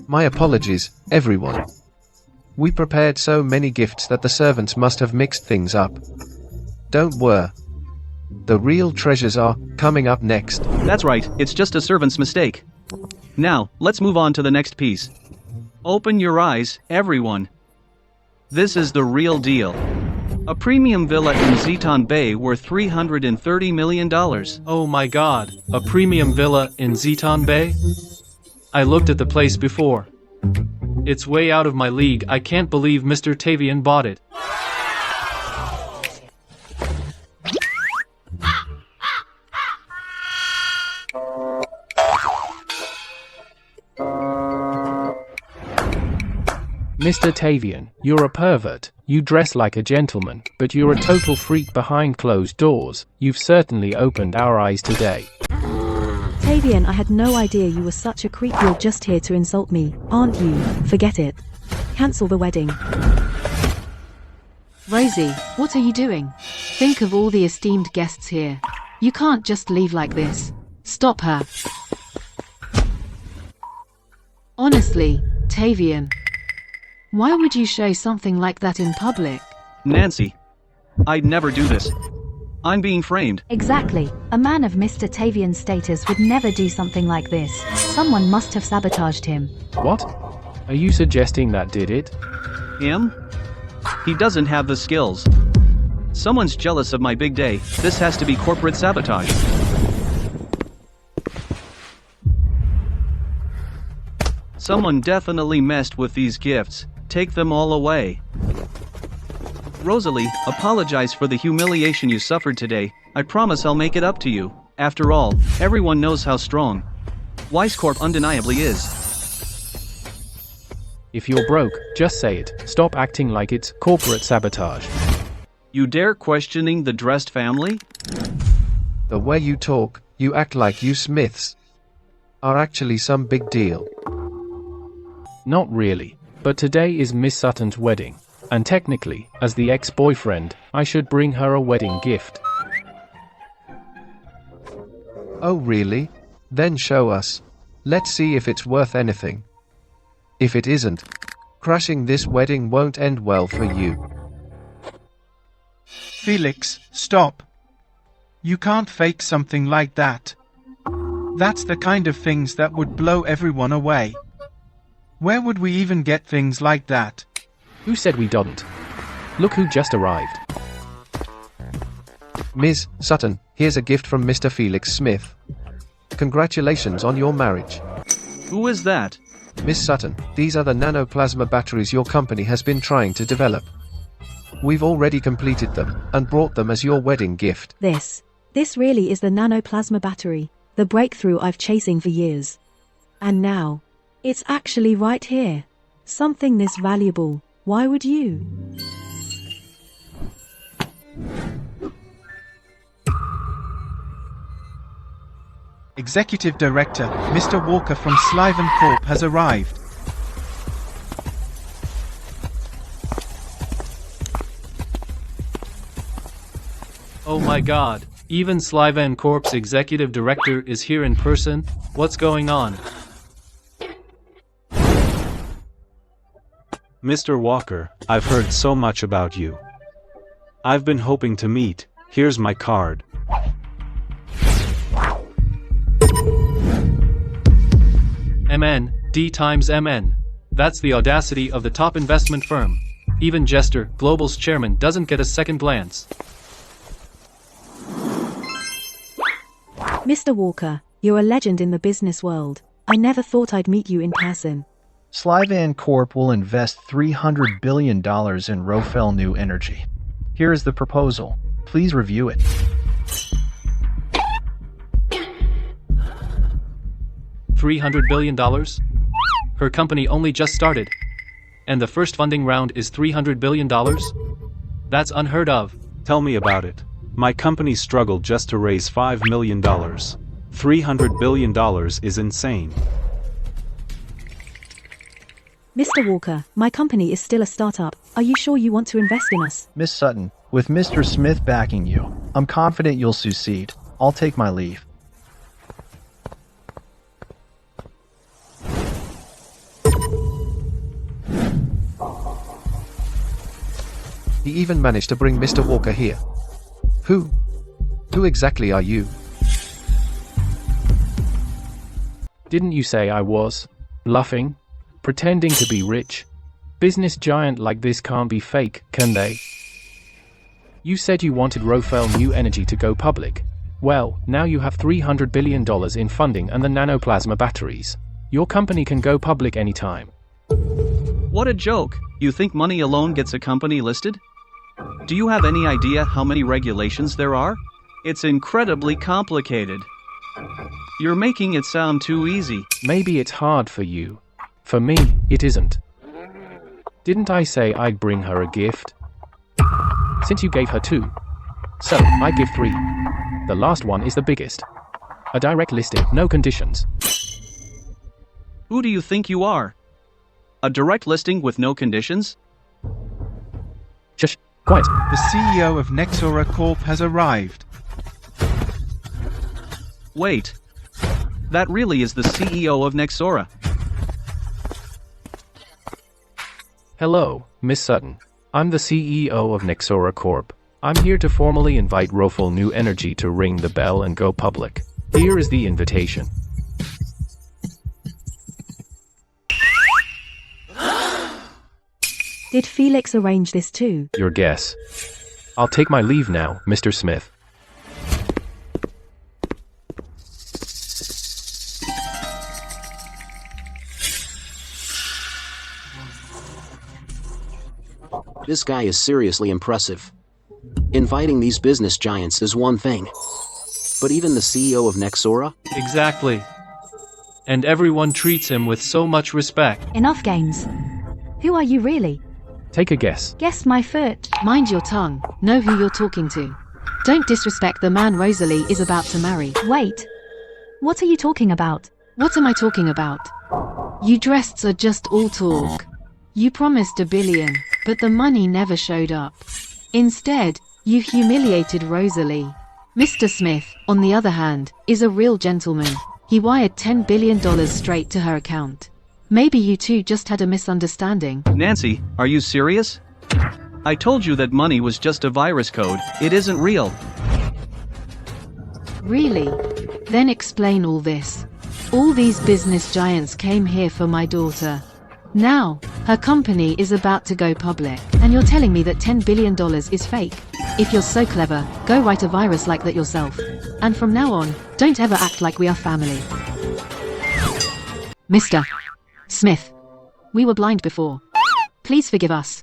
My apologies, everyone. We prepared so many gifts that the servants must have mixed things up. Don't worry. The real treasures are coming up next. That's right, it's just a servant's mistake. Now, let's move on to the next piece. Open your eyes, everyone. This is the real deal. A premium villa in Zeton Bay worth $330 million. Oh my god, a premium villa in Zeton Bay? I looked at the place before. It's way out of my league. I can't believe Mr. Tavian bought it. Mr. Tavian, you're a pervert. You dress like a gentleman, but you're a total freak behind closed doors. You've certainly opened our eyes today. Tavian, I had no idea you were such a creep. You're just here to insult me, aren't you? Forget it. Cancel the wedding. Rosie, what are you doing? Think of all the esteemed guests here. You can't just leave like this. Stop her. Honestly, Tavian. Why would you show something like that in public? Nancy, I'd never do this. I'm being framed. Exactly. A man of Mr. Tavian's status would never do something like this. Someone must have sabotaged him. What? Are you suggesting that did it? Him? He doesn't have the skills. Someone's jealous of my big day. This has to be corporate sabotage. Someone definitely messed with these gifts. Take them all away. Rosalie, apologize for the humiliation you suffered today. I promise I'll make it up to you. After all, everyone knows how strong Wise Corp undeniably is. If you're broke, just say it. Stop acting like it's corporate sabotage. You dare questioning the Dressed family? The way you talk, you act like you Smiths are actually some big deal. Not really. But today is Miss Sutton's wedding. And technically, as the ex-boyfriend, I should bring her a wedding gift. Oh really? Then show us. Let's see if it's worth anything. If it isn't, crashing this wedding won't end well for you. Felix, stop. You can't fake something like that. That's the kind of things that would blow everyone away. Where would we even get things like that? Who said we don't? Look who just arrived. Ms. Sutton, here's a gift from Mr. Felix Smith. Congratulations on your marriage. Who is that? Miss Sutton, these are the nanoplasma batteries your company has been trying to develop. We've already completed them and brought them as your wedding gift. This really is the nanoplasma battery, the breakthrough I've chasing for years. And now, it's actually right here. Something this valuable. Why would you? Executive Director, Mr. Walker from Sliven Corp has arrived. Oh my god, even Sliven Corp's executive director is here in person? What's going on? Mr. Walker, I've heard so much about you. I've been hoping to meet. Here's my card. MN, D times MN. That's the audacity of the top investment firm. Even Jester, Global's chairman, doesn't get a second glance. Mr. Walker, you're a legend in the business world. I never thought I'd meet you in person. Slivan Corp will invest $300 billion in Rofel New Energy. Here is the proposal. Please review it. $300 billion? Her company only just started. And the first funding round is $300 billion? That's unheard of. Tell me about it. My company struggled just to raise $5 million. $300 billion is insane. Mr. Walker, my company is still a startup. Are you sure you want to invest in us? Miss Sutton, with Mr. Smith backing you, I'm confident you'll succeed. I'll take my leave. He even managed to bring Mr. Walker here. Who exactly are you? Didn't you say I was bluffing? Pretending to be rich? Business giant like this can't be fake, can they? You said you wanted Rofel New Energy to go public. Well, now you have $300 billion in funding and the nanoplasma batteries. Your company can go public anytime. What a joke! You think money alone gets a company listed? Do you have any idea how many regulations there are? It's incredibly complicated. You're making it sound too easy. Maybe it's hard for you. For me, it isn't. Didn't I say I'd bring her a gift? Since you gave her 2. So, I give 3. The last one is the biggest. A direct listing, no conditions. Who do you think you are? A direct listing with no conditions? Shush, quiet. The CEO of Nexora Corp has arrived. Wait. That really is the CEO of Nexora. Hello, Miss Sutton. I'm the CEO of Nexora Corp. I'm here to formally invite Rofel New Energy to ring the bell and go public. Here is the invitation. Did Felix arrange this too? Your guess. I'll take my leave now, Mr. Smith. This guy is seriously impressive. Inviting these business giants is one thing. But even the CEO of Nexora? Exactly. And everyone treats him with so much respect. Enough games. Who are you really? Take a guess. Guess my foot. Mind your tongue. Know who you're talking to. Don't disrespect the man Rosalie is about to marry. Wait. What are you talking about? What am I talking about? You drests are just all talk. You promised $1 billion, but the money never showed up. Instead, you humiliated Rosalie. Mr. Smith, on the other hand, is a real gentleman. He wired $10 billion straight to her account. Maybe you two just had a misunderstanding. Nancy, are you serious? I told you that money was just a virus code. It isn't real. Really? Then explain all this. All these business giants came here for my daughter. Now, her company is about to go public, and you're telling me that $10 billion is fake? If you're so clever, go write a virus like that yourself. And from now on, don't ever act like we are family. Mr. Smith. We were blind before. Please forgive us.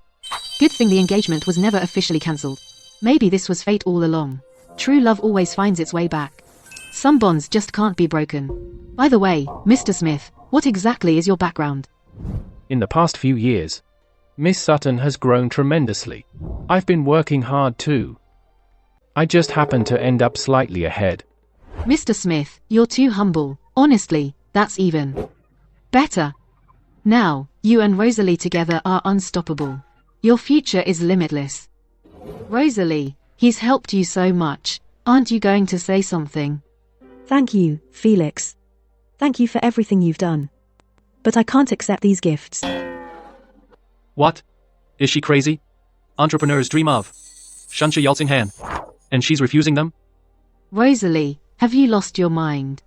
Good thing the engagement was never officially cancelled. Maybe this was fate all along. True love always finds its way back. Some bonds just can't be broken. By the way, Mr. Smith, what exactly is your background? In the past few years, Miss Sutton has grown tremendously. I've been working hard too. I just happened to end up slightly ahead. Mr. Smith, you're too humble. Honestly, that's even better. Now, you and Rosalie together are unstoppable. Your future is limitless. Rosalie, he's helped you so much. Aren't you going to say something? Thank you, Felix. Thank you for everything you've done. But I can't accept these gifts. What? Is she crazy? Entrepreneurs dream of Shunsha Yaltsinghan. And she's refusing them? Rosalie, have you lost your mind?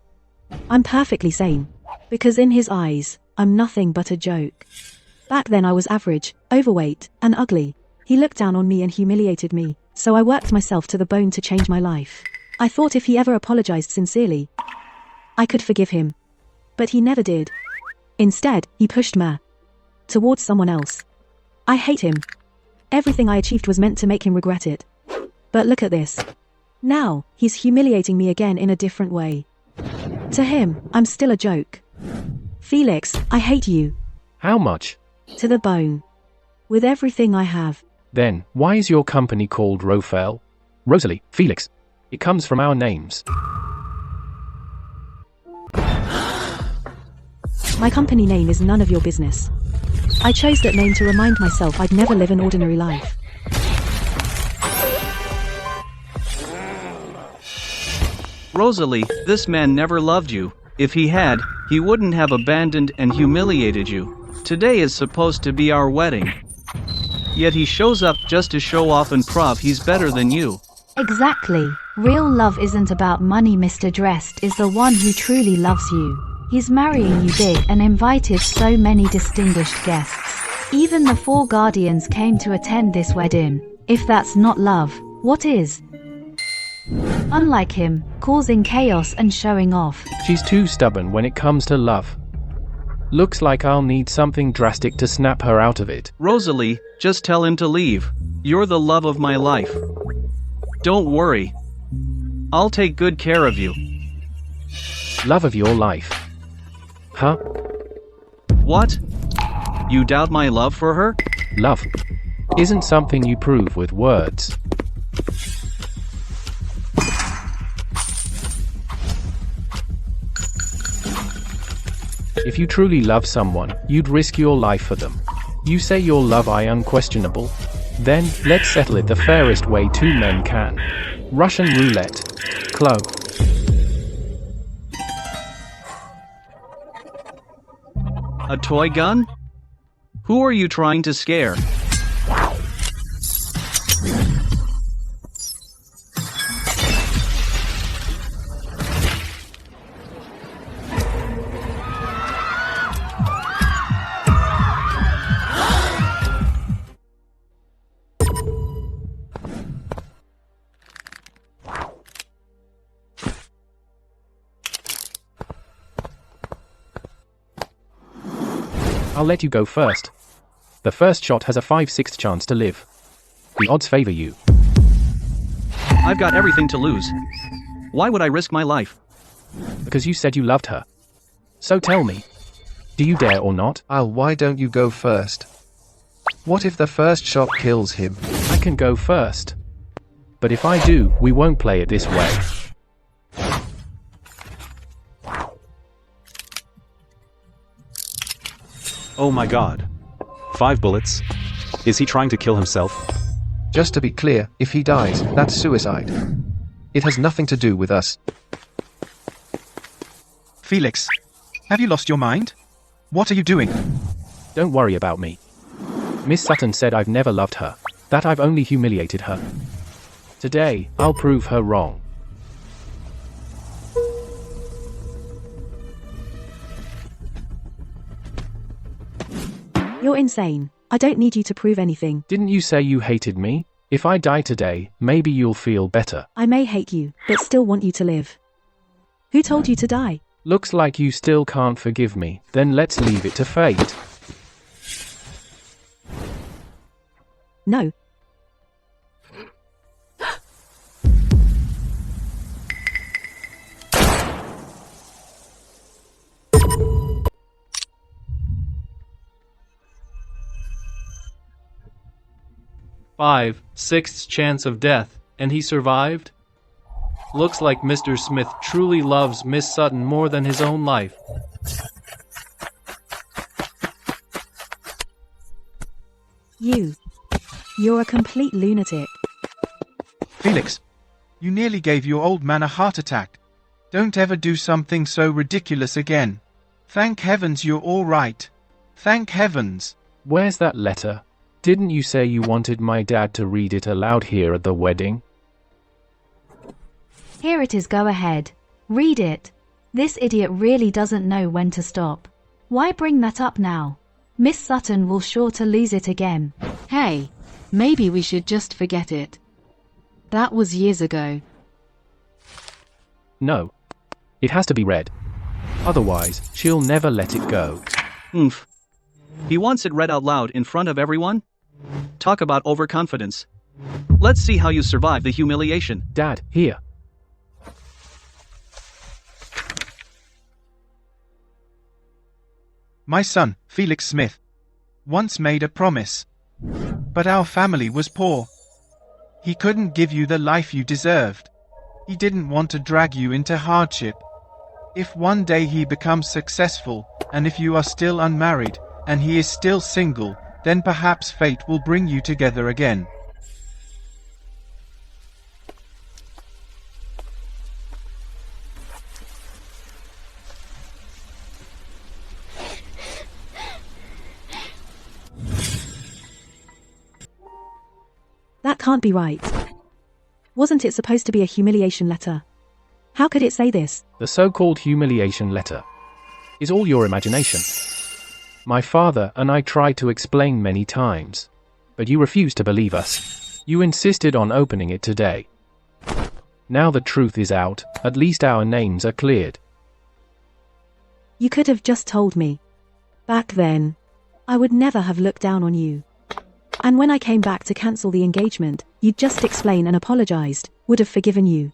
I'm perfectly sane. Because in his eyes, I'm nothing but a joke. Back then I was average, overweight, and ugly. He looked down on me and humiliated me, so I worked myself to the bone to change my life. I thought if he ever apologized sincerely, I could forgive him. But he never did. Instead, he pushed me towards someone else. I hate him. Everything I achieved was meant to make him regret it. But look at this. Now, he's humiliating me again in a different way. To him, I'm still a joke. Felix, I hate you. How much? To the bone. With everything I have. Then, why is your company called Rofel? Rosalie, Felix. It comes from our names. My company name is none of your business. I chose that name to remind myself I'd never live an ordinary life. Rosalie, this man never loved you. If he had, he wouldn't have abandoned and humiliated you. Today is supposed to be our wedding. Yet he shows up just to show off and prove he's better than you. Exactly. Real love isn't about money. Mr. Dressed is the one who truly loves you. He's marrying you big and invited so many distinguished guests. Even the 4 guardians came to attend this wedding. If that's not love, what is? Unlike him, causing chaos and showing off. She's too stubborn when it comes to love. Looks like I'll need something drastic to snap her out of it. Rosalie, just tell him to leave. You're the love of my life. Don't worry. I'll take good care of you. Love of your life. Huh? What? You doubt my love for her? Love isn't something you prove with words. If you truly love someone, you'd risk your life for them. You say your love is unquestionable. Then, let's settle it the fairest way 2 men can. Russian roulette. Club. A toy gun? Who are you trying to scare? I'll let you go first. The first shot has a 5/6 chance to live. The odds favor you. I've got everything to lose. Why would I risk my life? Because you said you loved her. So tell me, do you dare or not? Why don't you go first? What if the first shot kills him? I can go first. But if I do, we won't play it this way. Oh my god. 5 bullets? Is he trying to kill himself? Just to be clear, if he dies, that's suicide. It has nothing to do with us. Felix, have you lost your mind? What are you doing? Don't worry about me. Miss Sutton said I've never loved her, that I've only humiliated her. Today, I'll prove her wrong. You're insane. I don't need you to prove anything. Didn't you say you hated me? If I die today, maybe you'll feel better. I may hate you, but still want you to live. Who told you to die? Looks like you still can't forgive me. Then let's leave it to fate. No. Five, 6th chance of death, and he survived? Looks like Mr. Smith truly loves Miss Sutton more than his own life. You're a complete lunatic. Felix, you nearly gave your old man a heart attack. Don't ever do something so ridiculous again. Thank heavens you're all right. Thank heavens. Where's that letter? Didn't you say you wanted my dad to read it aloud here at the wedding? Here it is, go ahead. Read it. This idiot really doesn't know when to stop. Why bring that up now? Miss Sutton will sure to lose it again. Hey, maybe we should just forget it. That was years ago. No. It has to be read. Otherwise, she'll never let it go. Oomph. He wants it read out loud in front of everyone? Talk about overconfidence. Let's see how you survive the humiliation. Dad, here. My son, Felix Smith, once made a promise. But our family was poor. He couldn't give you the life you deserved. He didn't want to drag you into hardship. If one day he becomes successful, and if you are still unmarried, and he is still single, then perhaps fate will bring you together again. That can't be right. Wasn't it supposed to be a humiliation letter? How could it say this? The so-called humiliation letter is all your imagination. My father and I tried to explain many times, but you refused to believe us. You insisted on opening it today. Now the truth is out, at least our names are cleared. You could have just told me. Back then, I would never have looked down on you. And when I came back to cancel the engagement, you'd just explain and apologized, would have forgiven you.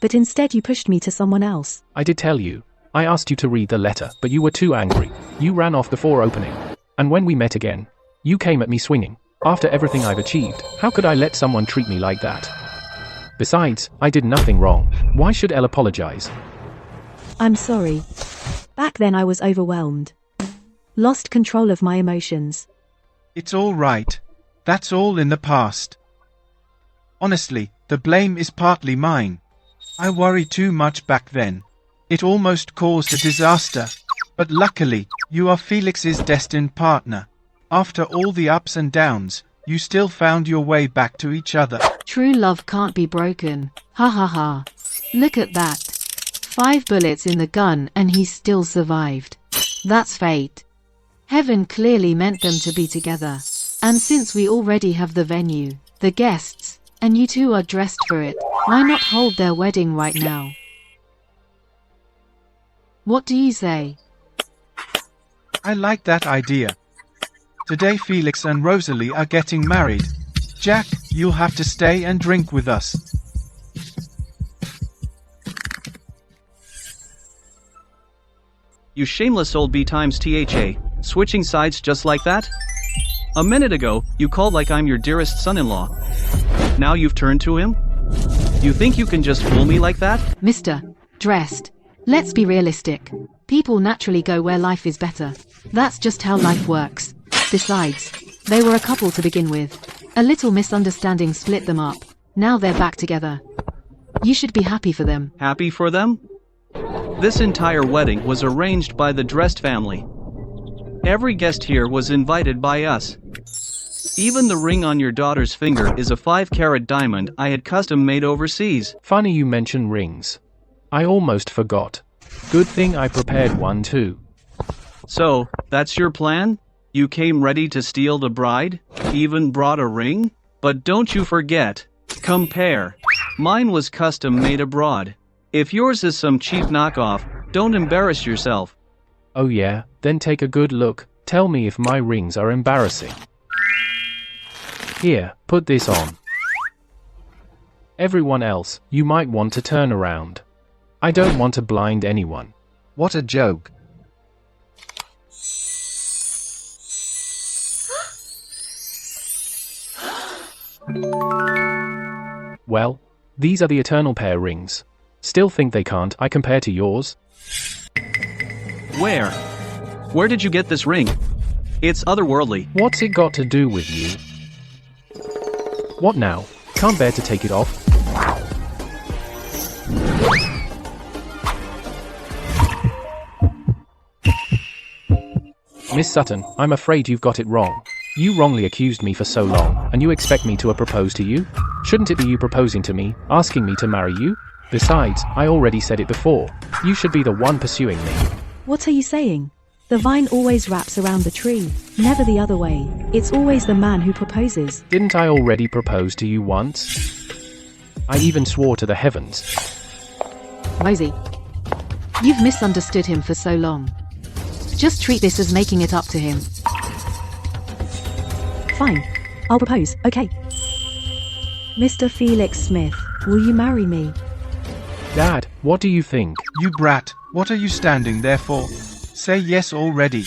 But instead you pushed me to someone else. I did tell you. I asked you to read the letter, but you were too angry. You ran off before opening. And when we met again, you came at me swinging. After everything I've achieved, how could I let someone treat me like that? Besides, I did nothing wrong. Why should Elle apologize? I'm sorry. Back then I was overwhelmed. Lost control of my emotions. It's all right. That's all in the past. Honestly, the blame is partly mine. I worried too much back then. It almost caused a disaster. But luckily, you are Felix's destined partner. After all the ups and downs, you still found your way back to each other. True love can't be broken. Ha ha ha. Look at that. 5 bullets in the gun and he still survived. That's fate. Heaven clearly meant them to be together. And since we already have the venue, the guests, and you two are dressed for it, why not hold their wedding right now? What do you say? I like that idea. Today Felix and Rosalie are getting married. Jack, you'll have to stay and drink with us. You shameless old B times THA, switching sides just like that? A minute ago, you called like I'm your dearest son-in-law. Now you've turned to him? You think you can just fool me like that? Mr. Dressed. Let's be realistic. People naturally go where life is better. That's just how life works. Besides, they were a couple to begin with. A little misunderstanding split them up. Now they're back together. You should be happy for them. Happy for them? This entire wedding was arranged by the Dressed family. Every guest here was invited by us. Even the ring on your daughter's finger is a 5-carat diamond I had custom made overseas. Funny you mention rings. I almost forgot. Good thing I prepared one too. So, that's your plan? You came ready to steal the bride? Even brought a ring? But don't you forget. Compare. Mine was custom made abroad. If yours is some cheap knockoff, don't embarrass yourself. Oh yeah, then take a good look. Tell me if my rings are embarrassing. Here, put this on. Everyone else, you might want to turn around. I don't want to blind anyone. What a joke. Well, these are the eternal pair rings. Still think they can't I compare to yours? Where? Where did you get this ring? It's otherworldly. What's it got to do with you? What now? Can't bear to take it off? Miss Sutton, I'm afraid you've got it wrong. You wrongly accused me for so long, and you expect me to propose to you? Shouldn't it be you proposing to me, asking me to marry you? Besides, I already said it before. You should be the one pursuing me. What are you saying? The vine always wraps around the tree, never the other way. It's always the man who proposes. Didn't I already propose to you once? I even swore to the heavens. Rosie, you've misunderstood him for so long. Just treat this as making it up to him. Fine. I'll propose, okay. Mr. Felix Smith, will you marry me? Dad, what do you think? You brat, what are you standing there for? Say yes already.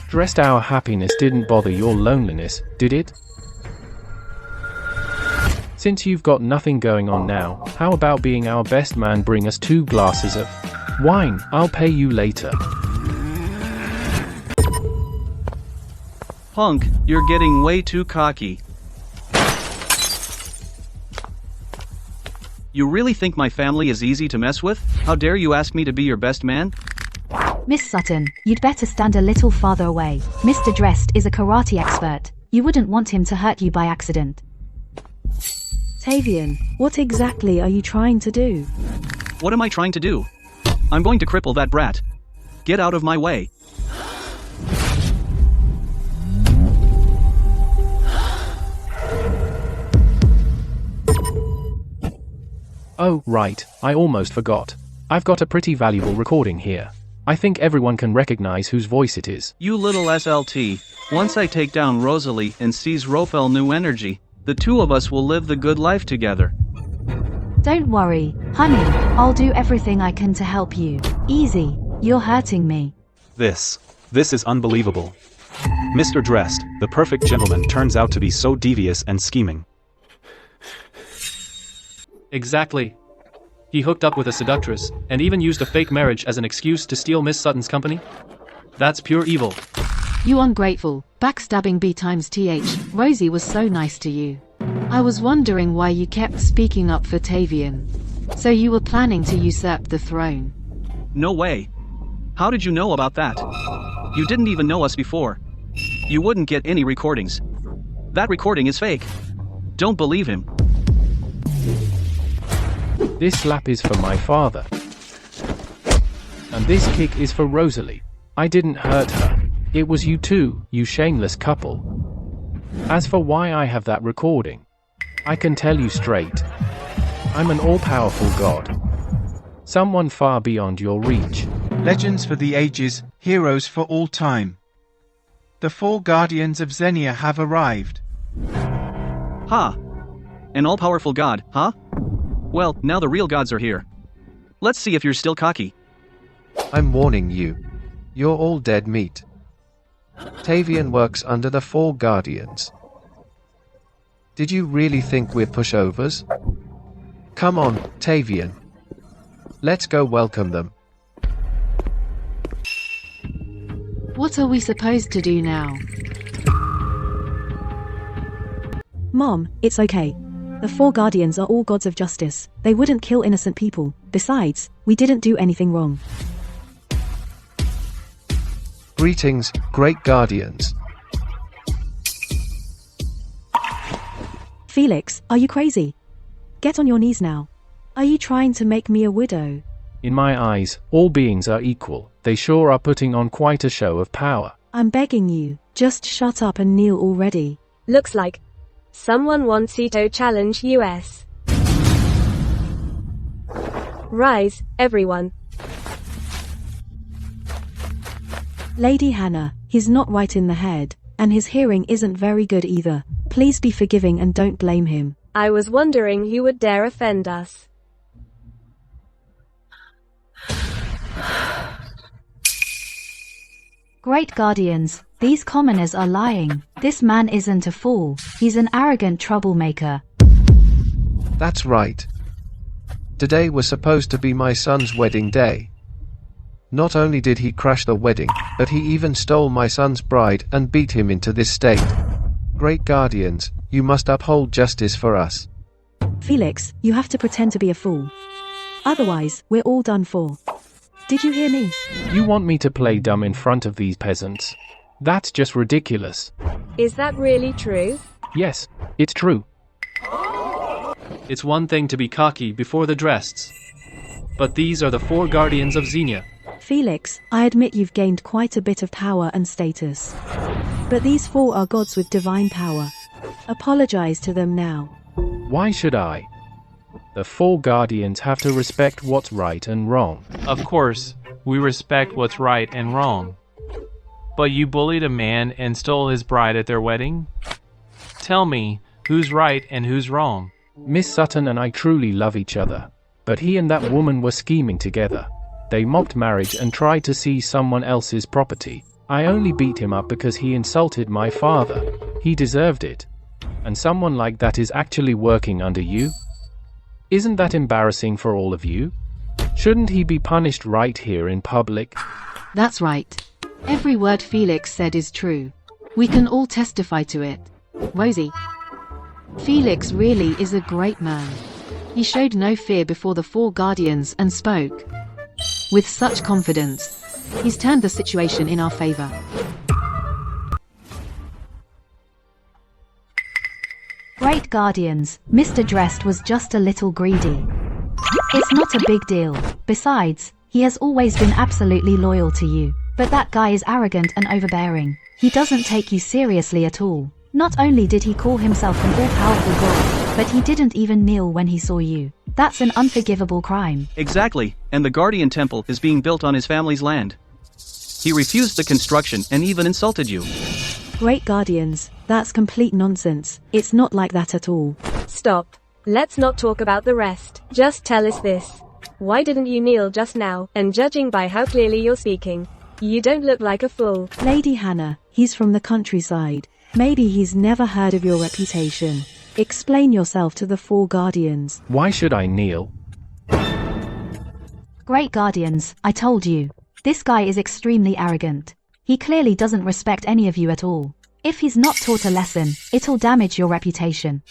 Dressed our happiness didn't bother your loneliness, did it? Since you've got nothing going on now, how about being our best man? Bring us 2 glasses of wine. I'll pay you later. Punk, you're getting way too cocky. You really think my family is easy to mess with? How dare you ask me to be your best man? Miss Sutton, you'd better stand a little farther away. Mr. Dressed is a karate expert. You wouldn't want him to hurt you by accident. Tavian, what exactly are you trying to do? What am I trying to do? I'm going to cripple that brat. Get out of my way. Oh, right, I almost forgot. I've got a pretty valuable recording here. I think everyone can recognize whose voice it is. You little SLT. Once I take down Rosalie and seize Rofel new energy, the 2 of us will live the good life together. Don't worry, honey. I'll do everything I can to help you. Easy. You're hurting me. This is unbelievable. Mr. Dressed, the perfect gentleman, turns out to be so devious and scheming. Exactly. He hooked up with a seductress, and even used a fake marriage as an excuse to steal Miss Sutton's company? That's pure evil. You ungrateful, backstabbing B times TH. Rosie was so nice to you. I was wondering why you kept speaking up for Tavian. So you were planning to usurp the throne. No way. How did you know about that? You didn't even know us before. You wouldn't get any recordings. That recording is fake. Don't believe him. This slap is for my father. And this kick is for Rosalie. I didn't hurt her. It was you two, you shameless couple. As for why I have that recording, I can tell you straight. I'm an all-powerful god. Someone far beyond your reach. Legends for the ages, heroes for all time. The 4 guardians of Xenia have arrived. Ha! An all-powerful god, huh? Well, now the real gods are here. Let's see if you're still cocky. I'm warning you. You're all dead meat. Tavian works under the 4 guardians. Did you really think we're pushovers? Come on, Tavian. Let's go welcome them. What are we supposed to do now? Mom, it's okay. The 4 guardians are all gods of justice. They wouldn't kill innocent people. Besides, we didn't do anything wrong. Greetings, great guardians. Felix, are you crazy? Get on your knees now. Are you trying to make me a widow? In my eyes, all beings are equal. They sure are putting on quite a show of power. I'm begging you, just shut up and kneel already. Looks like someone wants you to challenge US. Rise, everyone. Lady Hannah, he's not right in the head, and his hearing isn't very good either. Please be forgiving and don't blame him. I was wondering who would dare offend us. Great guardians, these commoners are lying. This man isn't a fool. He's an arrogant troublemaker. That's right. Today was supposed to be my son's wedding day. Not only did he crash the wedding, but he even stole my son's bride and beat him into this state. Great guardians, you must uphold justice for us. Felix, you have to pretend to be a fool. Otherwise, we're all done for. Did you hear me? You want me to play dumb in front of these peasants? That's just ridiculous. Is that really true? Yes, it's true. It's one thing to be cocky before the dressed. But these are the 4 guardians of Xenia. Felix, I admit you've gained quite a bit of power and status. But these 4 are gods with divine power. Apologize to them now. Why should I? The 4 guardians have to respect what's right and wrong. Of course, we respect what's right and wrong. But you bullied a man and stole his bride at their wedding? Tell me, who's right and who's wrong? Miss Sutton and I truly love each other. But he and that woman were scheming together. They mocked marriage and tried to seize someone else's property. I only beat him up because he insulted my father. He deserved it. And someone like that is actually working under you? Isn't that embarrassing for all of you? Shouldn't he be punished right here in public? That's right. Every word Felix said is true. We can all testify to it. Rosie. Felix really is a great man. He showed no fear before the 4 guardians and spoke with such confidence. He's turned the situation in our favor. Great guardians, Mr. Dressed was just a little greedy. It's not a big deal. Besides, he has always been absolutely loyal to you. But that guy is arrogant and overbearing. He doesn't take you seriously at all. Not only did he call himself an all-powerful god, but he didn't even kneel when he saw you. That's an unforgivable crime. Exactly, and the Guardian Temple is being built on his family's land. He refused the construction and even insulted you. Great guardians, that's complete nonsense. It's not like that at all. Stop. Let's not talk about the rest. Just tell us this. Why didn't you kneel just now? And judging by how clearly you're speaking, you don't look like a fool. Lady Hannah, he's from the countryside. Maybe he's never heard of your reputation. Explain yourself to the 4 guardians. Why should I kneel? Great guardians, I told you. This guy is extremely arrogant. He clearly doesn't respect any of you at all. If he's not taught a lesson, it'll damage your reputation.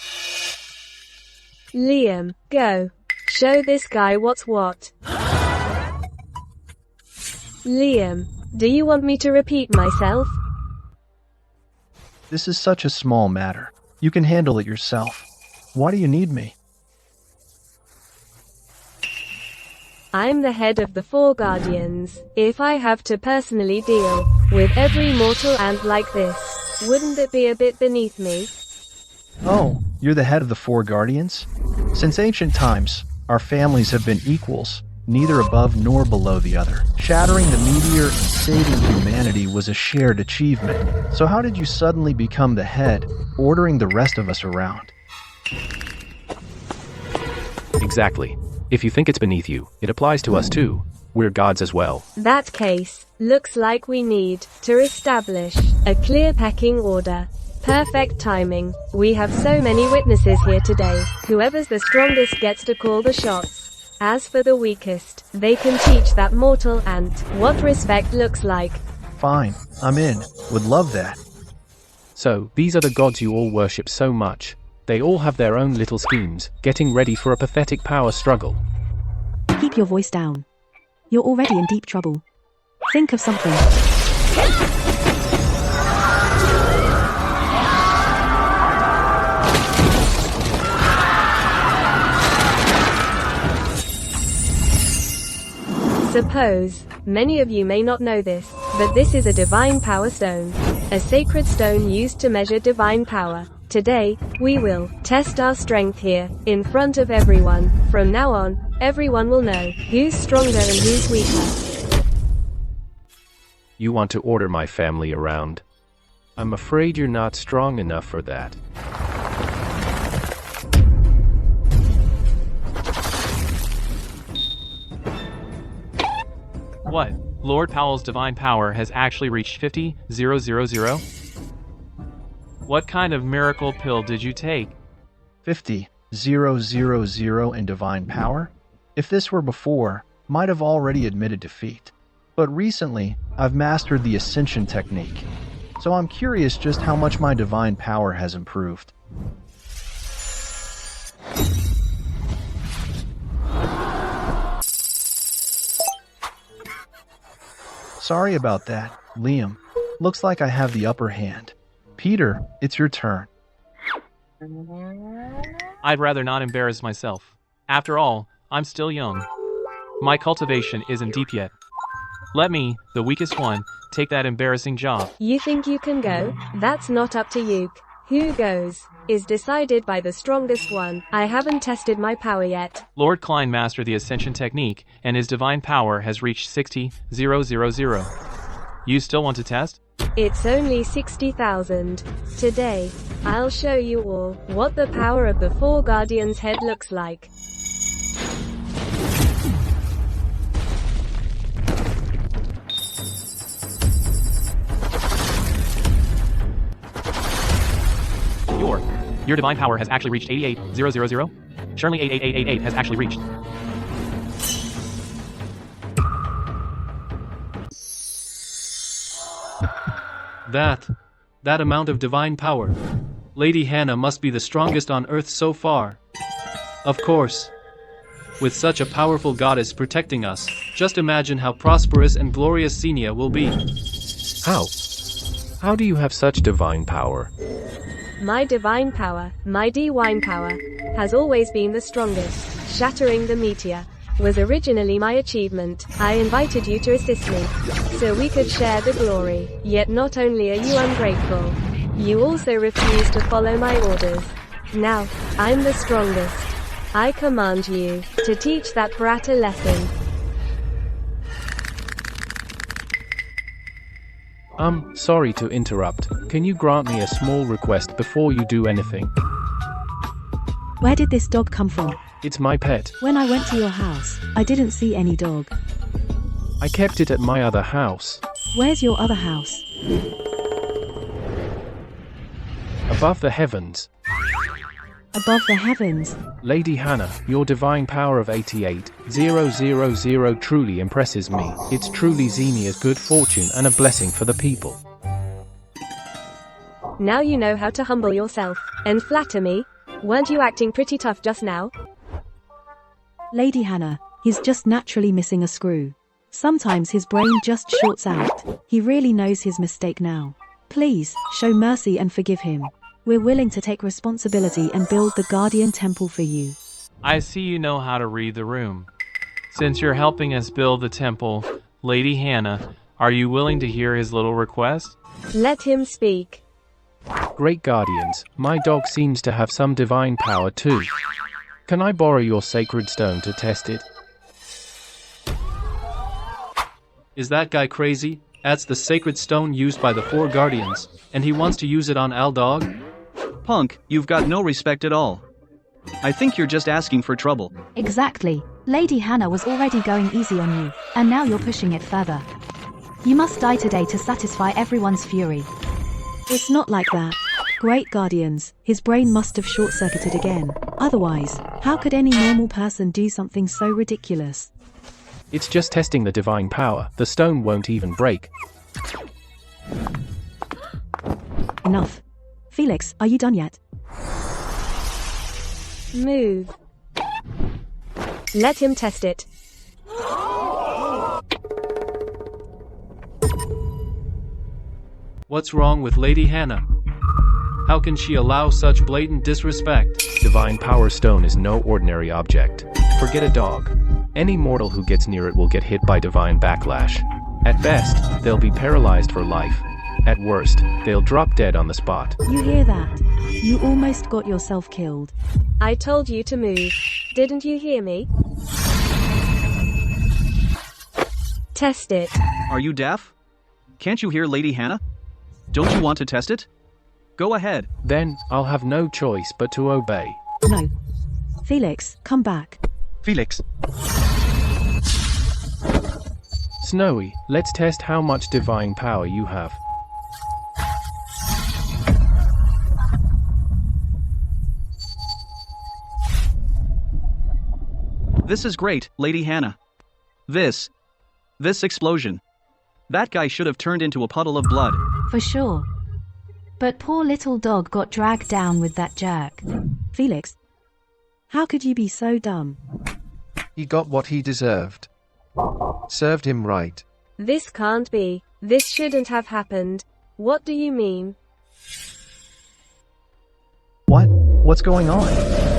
Liam, go. Show this guy what's what. Liam, do you want me to repeat myself? This is such a small matter. You can handle it yourself. Why do you need me? I'm the head of the 4 guardians. If I have to personally deal with every mortal ant like this, Wouldn't it be a bit beneath me? Oh, you're the head of the four guardians? Since ancient times, our families have been equals, neither above nor below the other. Shattering the meteor and saving humanity was a shared achievement. So how did you suddenly become the head, ordering the rest of us around? Exactly. If you think it's beneath you, it applies to us too. We're gods as well. That case, looks like we need to establish a clear pecking order. Perfect timing. We have so many witnesses here today. Whoever's the strongest gets to call the shots. As for the weakest, they can teach that mortal ant what respect looks like. Fine, I'm in. Would love that. So, these are the gods you all worship so much. They all have their own little schemes, getting ready for a pathetic power struggle. Keep your voice down. You're already in deep trouble. Think of something. Suppose, many of you may not know this, but this is a divine power stone. A sacred stone used to measure divine power. Today, we will test our strength here, in front of everyone. From now on, everyone will know who's stronger and who's weaker. You want to order my family around? I'm afraid you're not strong enough for that. What? Lord Powell's divine power has actually reached 50,000? What kind of miracle pill did you take? 50,000 in divine power? If this were before, might have already admitted defeat. But recently, I've mastered the ascension technique. So I'm curious just how much my divine power has improved. Sorry about that, Liam. Looks like I have the upper hand. Peter, it's your turn. I'd rather not embarrass myself. After all, I'm still young. My cultivation isn't deep yet. Let me, the weakest one, take that embarrassing job. You think you can go? That's not up to you. Who goes is decided by the strongest one. I haven't tested my power yet. Lord Klein mastered the ascension technique, and his divine power has reached 60,000. You still want to test? It's only 60,000. Today, I'll show you all what the power of the four guardians' head looks like. Your divine power has actually reached 88,000? Surely 88888 has actually reached. That amount of divine power. Lady Hannah must be the strongest on earth so far. Of course. With such a powerful goddess protecting us, just imagine how prosperous and glorious Xenia will be. How? How do you have such divine power? My divine power, my divine power, has always been the strongest. Shattering the meteor was originally my achievement. I invited you to assist me, so we could share the glory. Yet not only are you ungrateful, you also refuse to follow my orders. Now, I'm the strongest. I command you to teach that brat a lesson. Sorry to interrupt. Can you grant me a small request before you do anything? Where did this dog come from? It's my pet. When I went to your house, I didn't see any dog. I kept it at my other house. Where's your other house? Above the heavens. Above the heavens? Lady Hannah, your divine power of 88,000 truly impresses me. It's truly Xenia's good fortune and a blessing for the people. Now you know how to humble yourself and flatter me. Weren't you acting pretty tough just now? Lady Hannah, he's just naturally missing a screw. Sometimes his brain just shorts out. He really knows his mistake now. Please, show mercy and forgive him. We're willing to take responsibility and build the Guardian Temple for you. I see you know how to read the room. Since you're helping us build the temple, Lady Hannah, are you willing to hear his little request? Let him speak. Great guardians, my dog seems to have some divine power too. Can I borrow your sacred stone to test it? Is that guy crazy? That's the sacred stone used by the 4 guardians, and he wants to use it on Al Dog? Punk, you've got no respect at all. I think you're just asking for trouble. Exactly. Lady Hannah was already going easy on you, and now you're pushing it further. You must die today to satisfy everyone's fury. It's not like that. Great guardians, his brain must have short-circuited again. Otherwise, how could any normal person do something so ridiculous? It's just testing the divine power. The stone won't even break. Enough. Felix, are you done yet? Move. Let him test it. What's wrong with Lady Hannah? How can she allow such blatant disrespect? Divine power stone is no ordinary object. Forget a dog. Any mortal who gets near it will get hit by divine backlash. At best, they'll be paralyzed for life. At worst, they'll drop dead on the spot. You hear that? You almost got yourself killed. I told you to move. Didn't you hear me? Test it. Are you deaf? Can't you hear Lady Hannah? Don't you want to test it? Go ahead. Then, I'll have no choice but to obey. No. Felix, come back. Felix. Snowy, let's test how much divine power you have. This is great, Lady Hannah. This explosion. That guy should have turned into a puddle of blood. For sure. But poor little dog got dragged down with that jerk. Felix, how could you be so dumb? He got what he deserved. Served him right. This can't be. This shouldn't have happened. What do you mean? What? What's going on?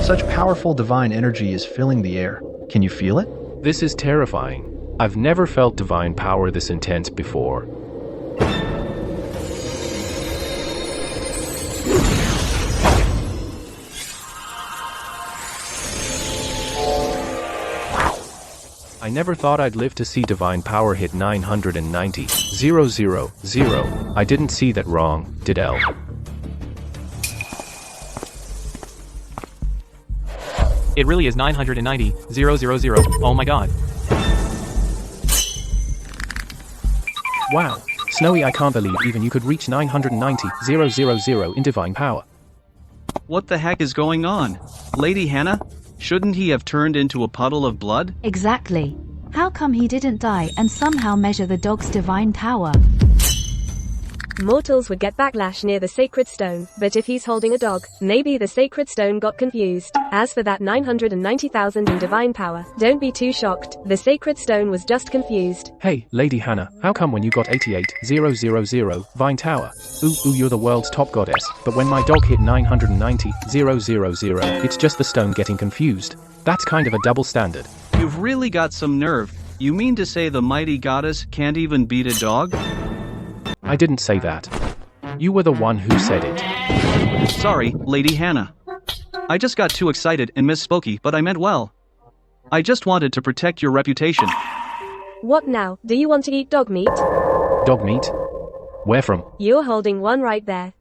Such powerful divine energy is filling the air. Can you feel it? This is terrifying. I've never felt divine power this intense before. I never thought I'd live to see divine power hit 990. 000. I didn't see that wrong, did L? It really is 990, 000. Oh my god. Wow. Snowy, I can't believe even you could reach 990, 000 in divine power. What the heck is going on? Lady Hannah? Shouldn't he have turned into a puddle of blood? Exactly. How come he didn't die and somehow measure the dog's divine power? Mortals would get backlash near the sacred stone, but if he's holding a dog, maybe the sacred stone got confused. As for that 990,000 in divine power, don't be too shocked. The sacred stone was just confused. Hey, Lady Hannah, how come when you got 88,000 Vine Tower? Ooh, you're the world's top goddess, but when my dog hit 990,000, it's just the stone getting confused. That's kind of a double standard. You've really got some nerve. You mean to say the mighty goddess can't even beat a dog? I didn't say that. You were the one who said it. Sorry, Lady Hannah. I just got too excited and misspoke, but I meant well. I just wanted to protect your reputation. What now? Do you want to eat dog meat? Dog meat? Where from? You're holding one right there.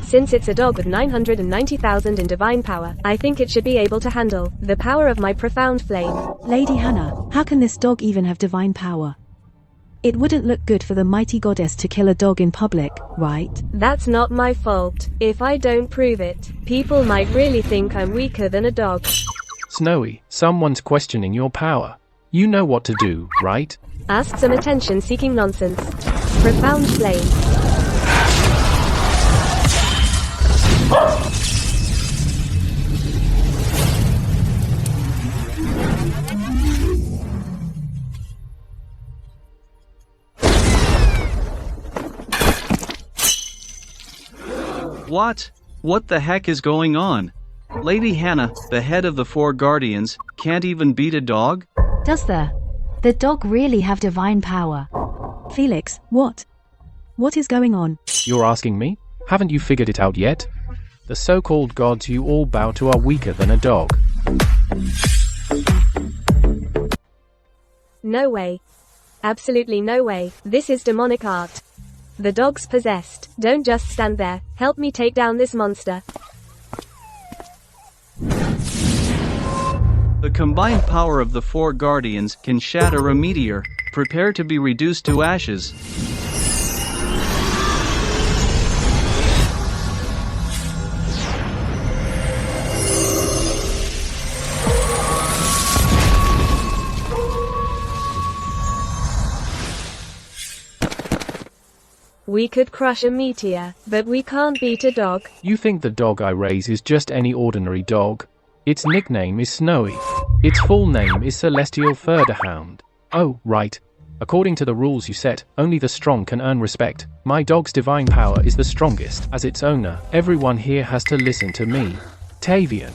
Since it's a dog with 990,000 in divine power, I think it should be able to handle the power of my profound flame. Lady Hannah, how can this dog even have divine power? It wouldn't look good for the mighty goddess to kill a dog in public, right? That's not my fault. If I don't prove it, people might really think I'm weaker than a dog. Snowy, someone's questioning your power. You know what to do, right? Ask some attention-seeking nonsense. Profound flame. What? What the heck is going on? Lady Hannah, the head of the 4 guardians, can't even beat a dog? Does the dog really have divine power? Felix, what? What is going on? You're asking me? Haven't you figured it out yet? The so-called gods you all bow to are weaker than a dog. No way. Absolutely no way. This is demonic art. The dog's possessed. Don't just stand there. Help me take down this monster. The combined power of the four guardians can shatter a meteor. Prepare to be reduced to ashes. We could crush a meteor, but we can't beat a dog. You think the dog I raise is just any ordinary dog? Its nickname is Snowy. Its full name is Celestial Furderhound. Oh, right. According to the rules you set, only the strong can earn respect. My dog's divine power is the strongest. As its owner, everyone here has to listen to me. Tavian.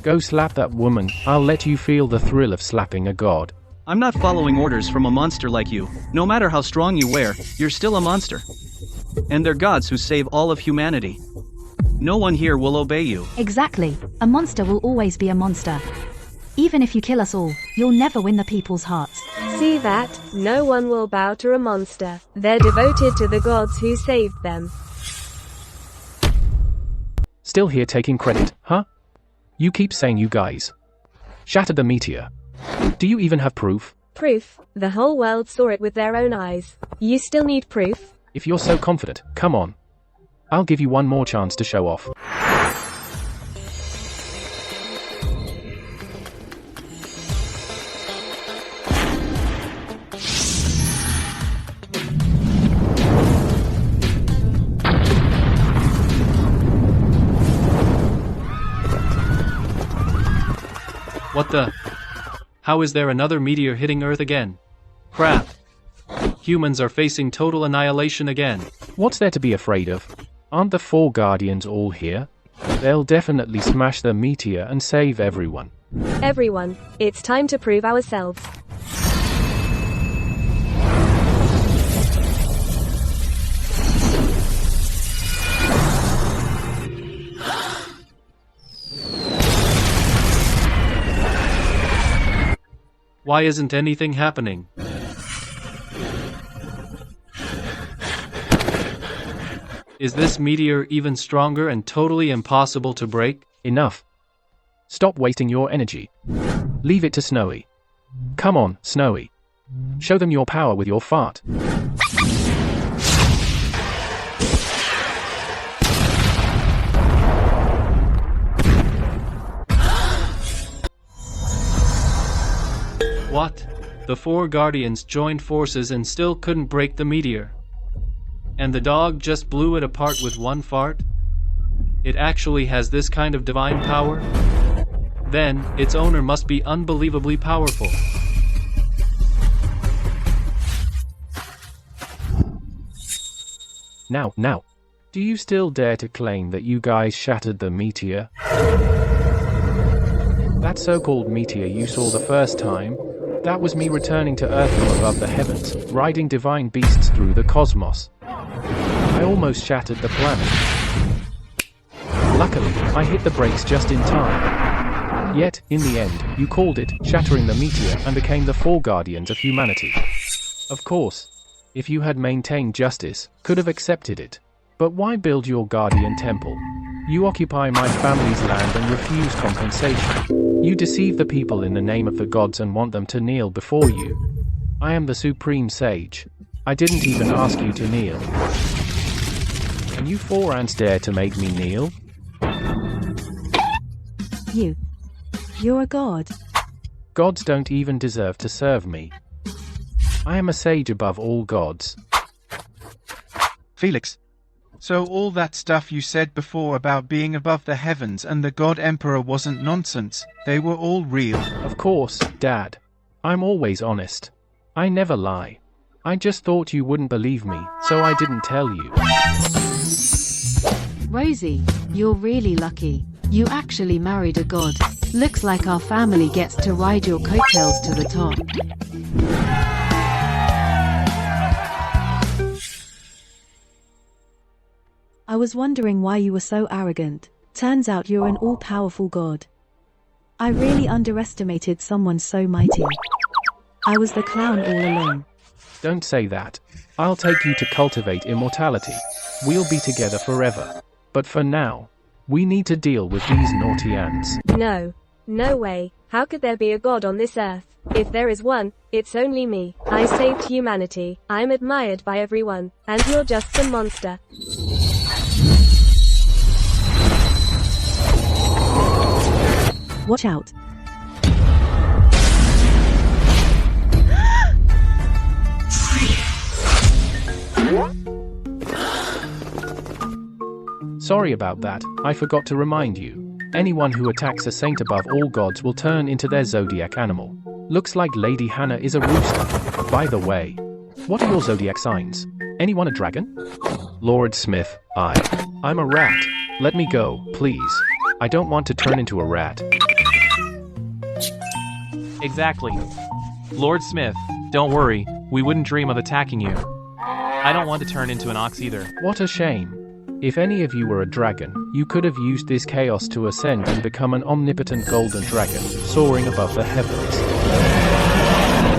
Go slap that woman. I'll let you feel the thrill of slapping a god. I'm not following orders from a monster like you. No matter how strong you wear, you're still a monster. And they're gods who save all of humanity. No one here will obey you. Exactly. A monster will always be a monster. Even if you kill us all, you'll never win the people's hearts. See that? No one will bow to a monster. They're devoted to the gods who saved them. Still here taking credit, huh? You keep saying you guys shattered the meteor. Do you even have proof? Proof? The whole world saw it with their own eyes. You still need proof? If you're so confident, come on. I'll give you one more chance to show off. What the? How is there another meteor hitting Earth again? Crap. Humans are facing total annihilation again. What's there to be afraid of? Aren't the four guardians all here? They'll definitely smash the meteor and save everyone. Everyone, it's time to prove ourselves. Why isn't anything happening? Is this meteor even stronger and totally impossible to break? Enough. Stop wasting your energy. Leave it to Snowy. Come on, Snowy. Show them your power with your fart. What? The four guardians joined forces and still couldn't break the meteor. And the dog just blew it apart with one fart? It actually has this kind of divine power? Then, its owner must be unbelievably powerful. Now, do you still dare to claim that you guys shattered the meteor? That so-called meteor you saw the first time, that was me returning to Earth from above the heavens, riding divine beasts through the cosmos. I almost shattered the planet. Luckily, I hit the brakes just in time. Yet, in the end, you called it shattering the meteor and became the four guardians of humanity. Of course, if you had maintained justice, could have accepted it. But why build your guardian temple? You occupy my family's land and refuse compensation. You deceive the people in the name of the gods and want them to kneel before you. I am the supreme sage. I didn't even ask you to kneel. And you four ants dare to make me kneel? You're a god. Gods don't even deserve to serve me. I am a sage above all gods. Felix. So all that stuff you said before about being above the heavens and the God Emperor wasn't nonsense, they were all real. Of course, Dad. I'm always honest. I never lie. I just thought you wouldn't believe me, so I didn't tell you. Rosie, you're really lucky. You actually married a god. Looks like our family gets to ride your coattails to the top. I was wondering why you were so arrogant. Turns out you're an all-powerful god. I really underestimated someone so mighty. I was the clown all along. Don't say that. I'll take you to cultivate immortality. We'll be together forever. But for now, we need to deal with these naughty ants. No. No way. How could there be a god on this earth? If there is one, it's only me. I saved humanity. I'm admired by everyone. And you're just some monster. Watch out. Sorry about that, I forgot to remind you. Anyone who attacks a saint above all gods will turn into their zodiac animal. Looks like Lady Hannah is a rooster. By the way, what are your zodiac signs? Anyone a dragon? Lord Smith, I'm a rat. Let me go, please. I don't want to turn into a rat. Exactly. Lord Smith, don't worry, we wouldn't dream of attacking you. I don't want to turn into an ox either. What a shame. If any of you were a dragon, you could have used this chaos to ascend and become an omnipotent golden dragon, soaring above the heavens.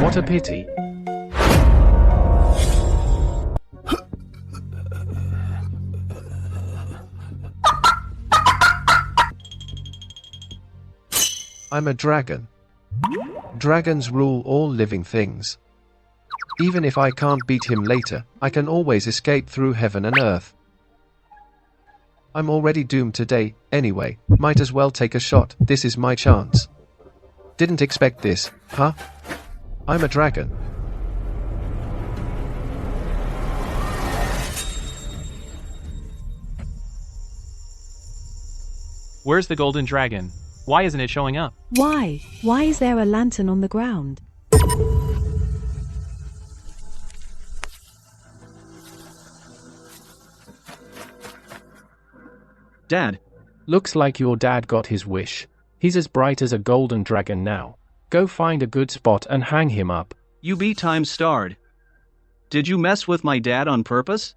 What a pity. I'm a dragon. Dragons rule all living things. Even if I can't beat him later, I can always escape through heaven and earth. I'm already doomed today, anyway, might as well take a shot, this is my chance. Didn't expect this, huh? I'm a dragon. Where's the golden dragon? Why isn't it showing up? Why? Why is there a lantern on the ground? Dad. Looks like your dad got his wish. He's as bright as a golden dragon now. Go find a good spot and hang him up. You B-time starred. Did you mess with my dad on purpose?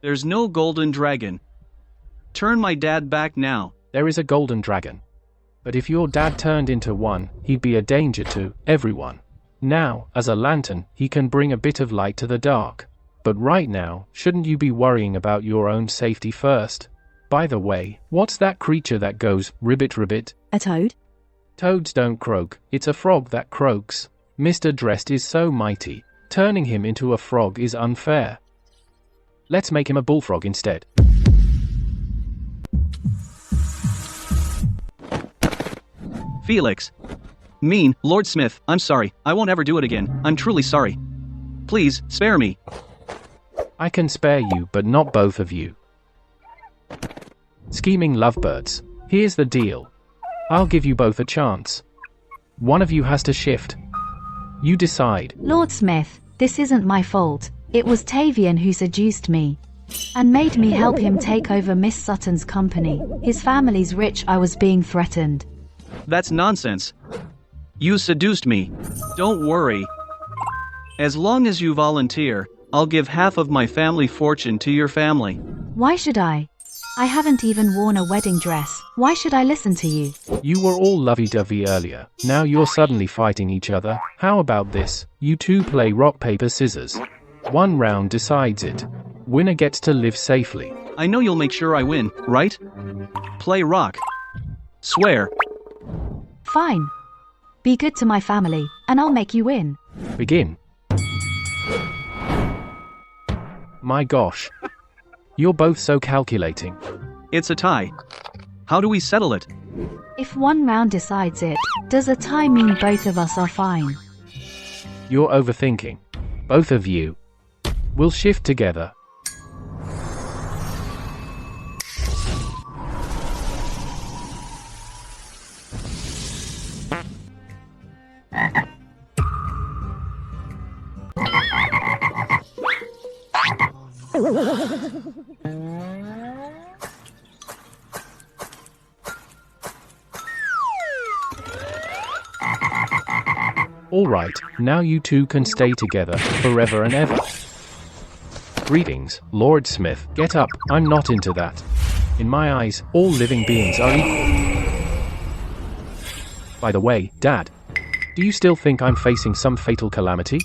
There's no golden dragon. Turn my dad back now. There is a golden dragon. But if your dad turned into one, he'd be a danger to everyone. Now, as a lantern, he can bring a bit of light to the dark. But right now, shouldn't you be worrying about your own safety first? By the way, what's that creature that goes ribbit ribbit? A toad? Toads don't croak, it's a frog that croaks. Mr. Dressed is so mighty, turning him into a frog is unfair. Let's make him a bullfrog instead. Felix. Mean, Lord Smith, I'm sorry, I won't ever do it again, I'm truly sorry. Please, spare me. I can spare you, but not both of you. Scheming lovebirds. Here's the deal. I'll give you both a chance. One of you has to shift. You decide. Lord Smith, this isn't my fault. It was Tavian who seduced me and made me help him take over Miss Sutton's company. His family's rich, I was being threatened. That's nonsense. You seduced me. Don't worry. As long as you volunteer, I'll give half of my family fortune to your family. Why should I? I haven't even worn a wedding dress. Why should I listen to you? You were all lovey-dovey earlier. Now you're suddenly fighting each other. How about this? You two play rock, paper, scissors. One round decides it. Winner gets to live safely. I know you'll make sure I win, right? Play rock. Swear. Fine. Be good to my family, and I'll make you win. Begin. My gosh. You're both so calculating. It's a tie. How do we settle it? If one round decides it, does a tie mean both of us are fine? You're overthinking. Both of you. We'll shift together. Alright, now you two can stay together forever and ever. Greetings, Lord Smith. Get up, I'm not into that. In my eyes, all living beings are equal. By the way, Dad, do you still think I'm facing some fatal calamity?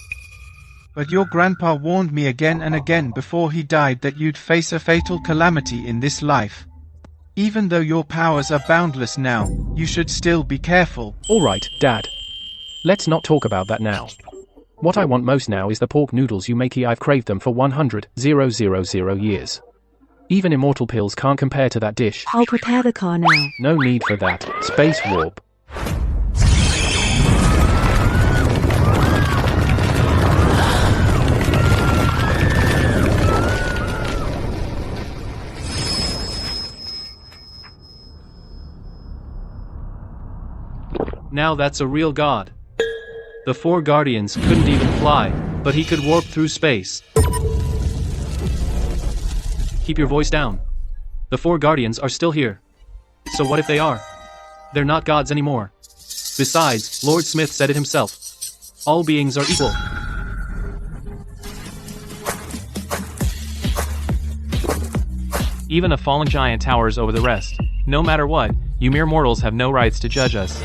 But your grandpa warned me again and again before he died that you'd face a fatal calamity in this life. Even though your powers are boundless now, you should still be careful. Alright, Dad. Let's not talk about that now. What I want most now is the pork noodles you make. I've craved them for 100,000 years. Even immortal pills can't compare to that dish. I'll prepare the car now. No need for that. Space warp. Now that's a real god. The 4 guardians couldn't even fly, but he could warp through space. Keep your voice down. The 4 guardians are still here. So what if they are? They're not gods anymore. Besides, Lord Smith said it himself. All beings are equal. Even a fallen giant towers over the rest. No matter what, you mere mortals have no rights to judge us.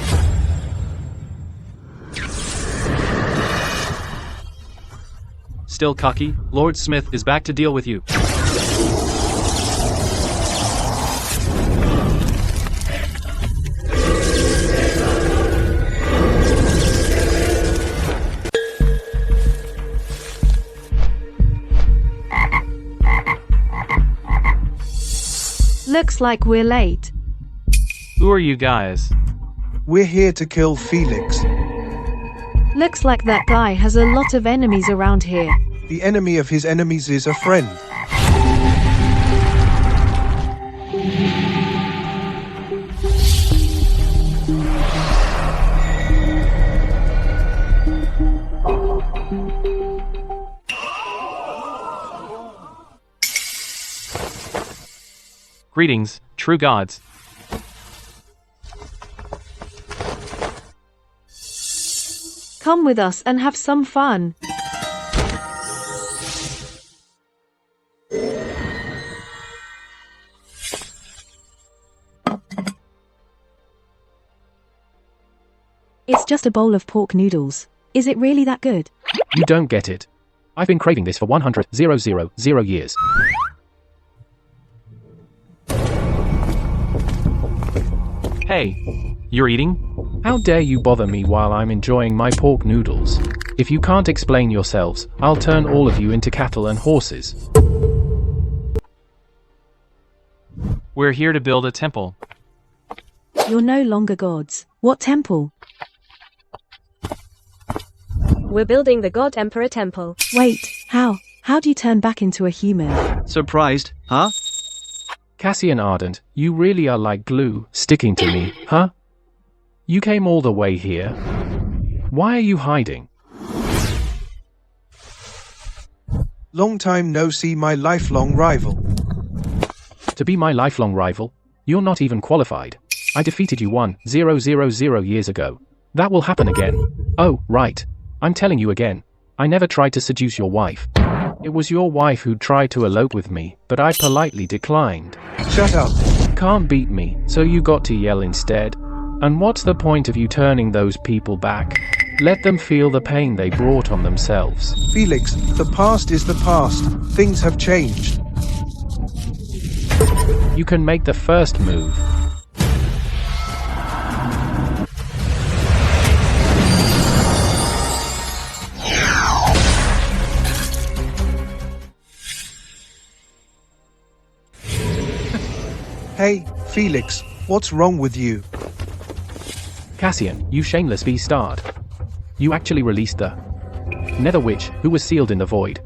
Still cocky, Lord Smith is back to deal with you. Looks like we're late. Who are you guys? We're here to kill Felix. Looks like that guy has a lot of enemies around here. The enemy of his enemies is a friend. Greetings, true gods. Come with us and have some fun. It's just a bowl of pork noodles. Is it really that good? You don't get it. I've been craving this for 100,000 years. Hey, you're eating? How dare you bother me while I'm enjoying my pork noodles? If you can't explain yourselves, I'll turn all of you into cattle and horses. We're here to build a temple. You're no longer gods. What temple? We're building the God Emperor Temple. Wait, how? How do you turn back into a human? Surprised, huh? Cassian Ardent, you really are like glue, sticking to me, huh? You came all the way here. Why are you hiding? Long time no see, my lifelong rival. To be my lifelong rival? You're not even qualified. I defeated you 1,000 years ago. That will happen again. Oh, right. I'm telling you again. I never tried to seduce your wife. It was your wife who tried to elope with me, but I politely declined. Shut up. Can't beat me, so you got to yell instead. And what's the point of you turning those people back? Let them feel the pain they brought on themselves. Felix, the past is the past. Things have changed. You can make the first move. Hey, Felix, what's wrong with you? Cassian, you shameless beastard. You actually released the Nether Witch, who was sealed in the void.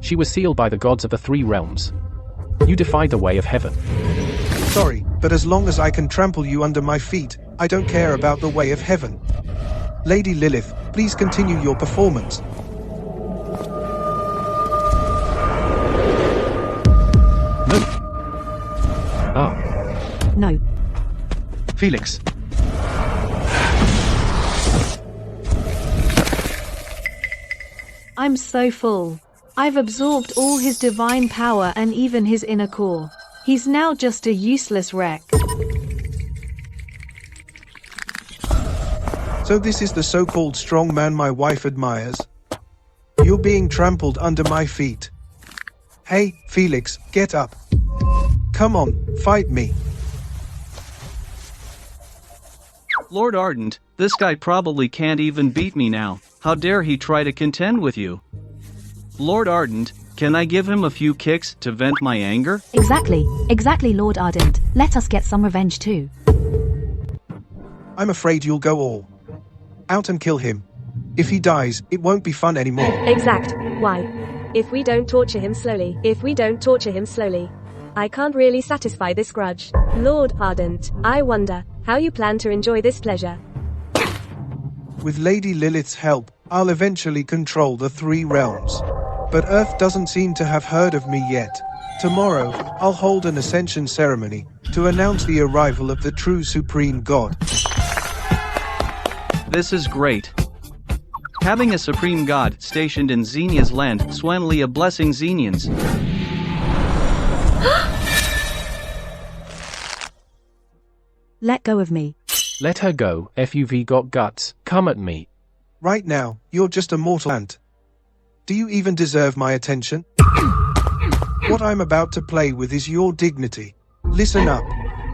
She was sealed by the gods of the 3 realms. You defied the way of heaven. Sorry, but as long as I can trample you under my feet, I don't care about the way of heaven. Lady Lilith, please continue your performance. Oh. No. Felix. I'm so full. I've absorbed all his divine power and even his inner core. He's now just a useless wreck. So this is the so-called strong man my wife admires. You're being trampled under my feet. Hey, Felix, get up. Come on, fight me. Lord Ardent, this guy probably can't even beat me now. How dare he try to contend with you? Lord Ardent, can I give him a few kicks to vent my anger? Exactly, Lord Ardent. Let us get some revenge too. I'm afraid you'll go all out and kill him. If he dies, it won't be fun anymore. Exact. Why? If we don't torture him slowly, I can't really satisfy this grudge. Lord Ardent, I wonder how you plan to enjoy this pleasure. With Lady Lilith's help, I'll eventually control the 3 realms. But Earth doesn't seem to have heard of me yet. Tomorrow, I'll hold an ascension ceremony to announce the arrival of the true supreme god. This is great. Having a supreme god stationed in Xenia's land, Swanley a blessing Xenians. Let go of me. Let her go, FUV got guts, come at me. Right now, you're just a mortal ant. Do you even deserve my attention? What I'm about to play with is your dignity. Listen up.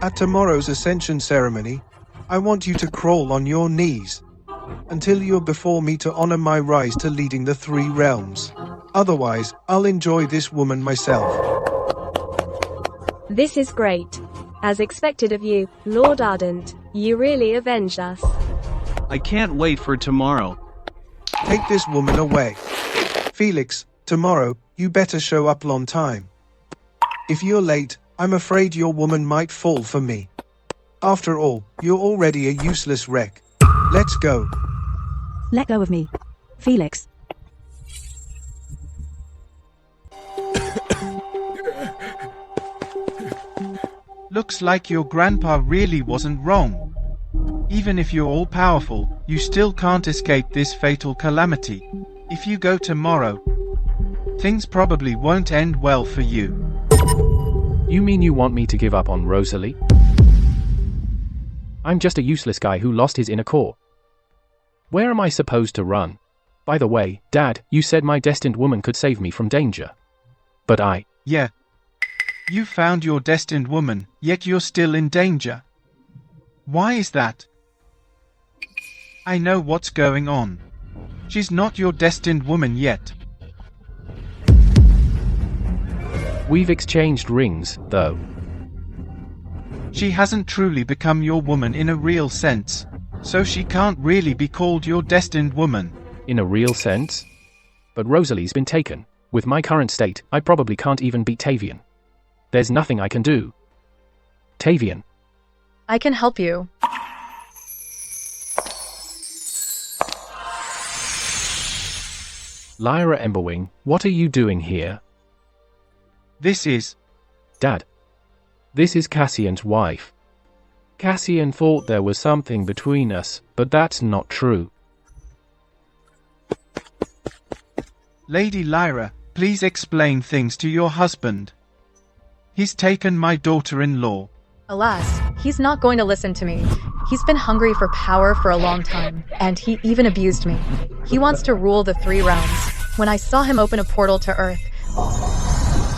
At tomorrow's ascension ceremony, I want you to crawl on your knees until you're before me to honor my rise to leading the 3 realms. Otherwise, I'll enjoy this woman myself. This is great. As expected of you, Lord Ardent, you really avenged us. I can't wait for tomorrow. Take this woman away. Felix, tomorrow, you better show up on time. If you're late, I'm afraid your woman might fall for me. After all, you're already a useless wreck. Let's go. Let go of me. Felix. Looks like your grandpa really wasn't wrong. Even if you're all-powerful, you still can't escape this fatal calamity. If you go tomorrow, things probably won't end well for you. You mean you want me to give up on Rosalie? I'm just a useless guy who lost his inner core. Where am I supposed to run? By the way, Dad, you said my destined woman could save me from danger. But Yeah. You found your destined woman, yet you're still in danger. Why is that? I know what's going on. She's not your destined woman yet. We've exchanged rings, though. She hasn't truly become your woman in a real sense, so she can't really be called your destined woman. In a real sense? But Rosalie's been taken. With my current state, I probably can't even beat Tavian. There's nothing I can do. Tavian. I can help you. Lyra Emberwing, what are you doing here? This is... Dad. This is Cassian's wife. Cassian thought there was something between us, but that's not true. Lady Lyra, please explain things to your husband. He's taken my daughter-in-law. Alas, he's not going to listen to me. He's been hungry for power for a long time, and he even abused me. He wants to rule the 3 realms. When I saw him open a portal to Earth,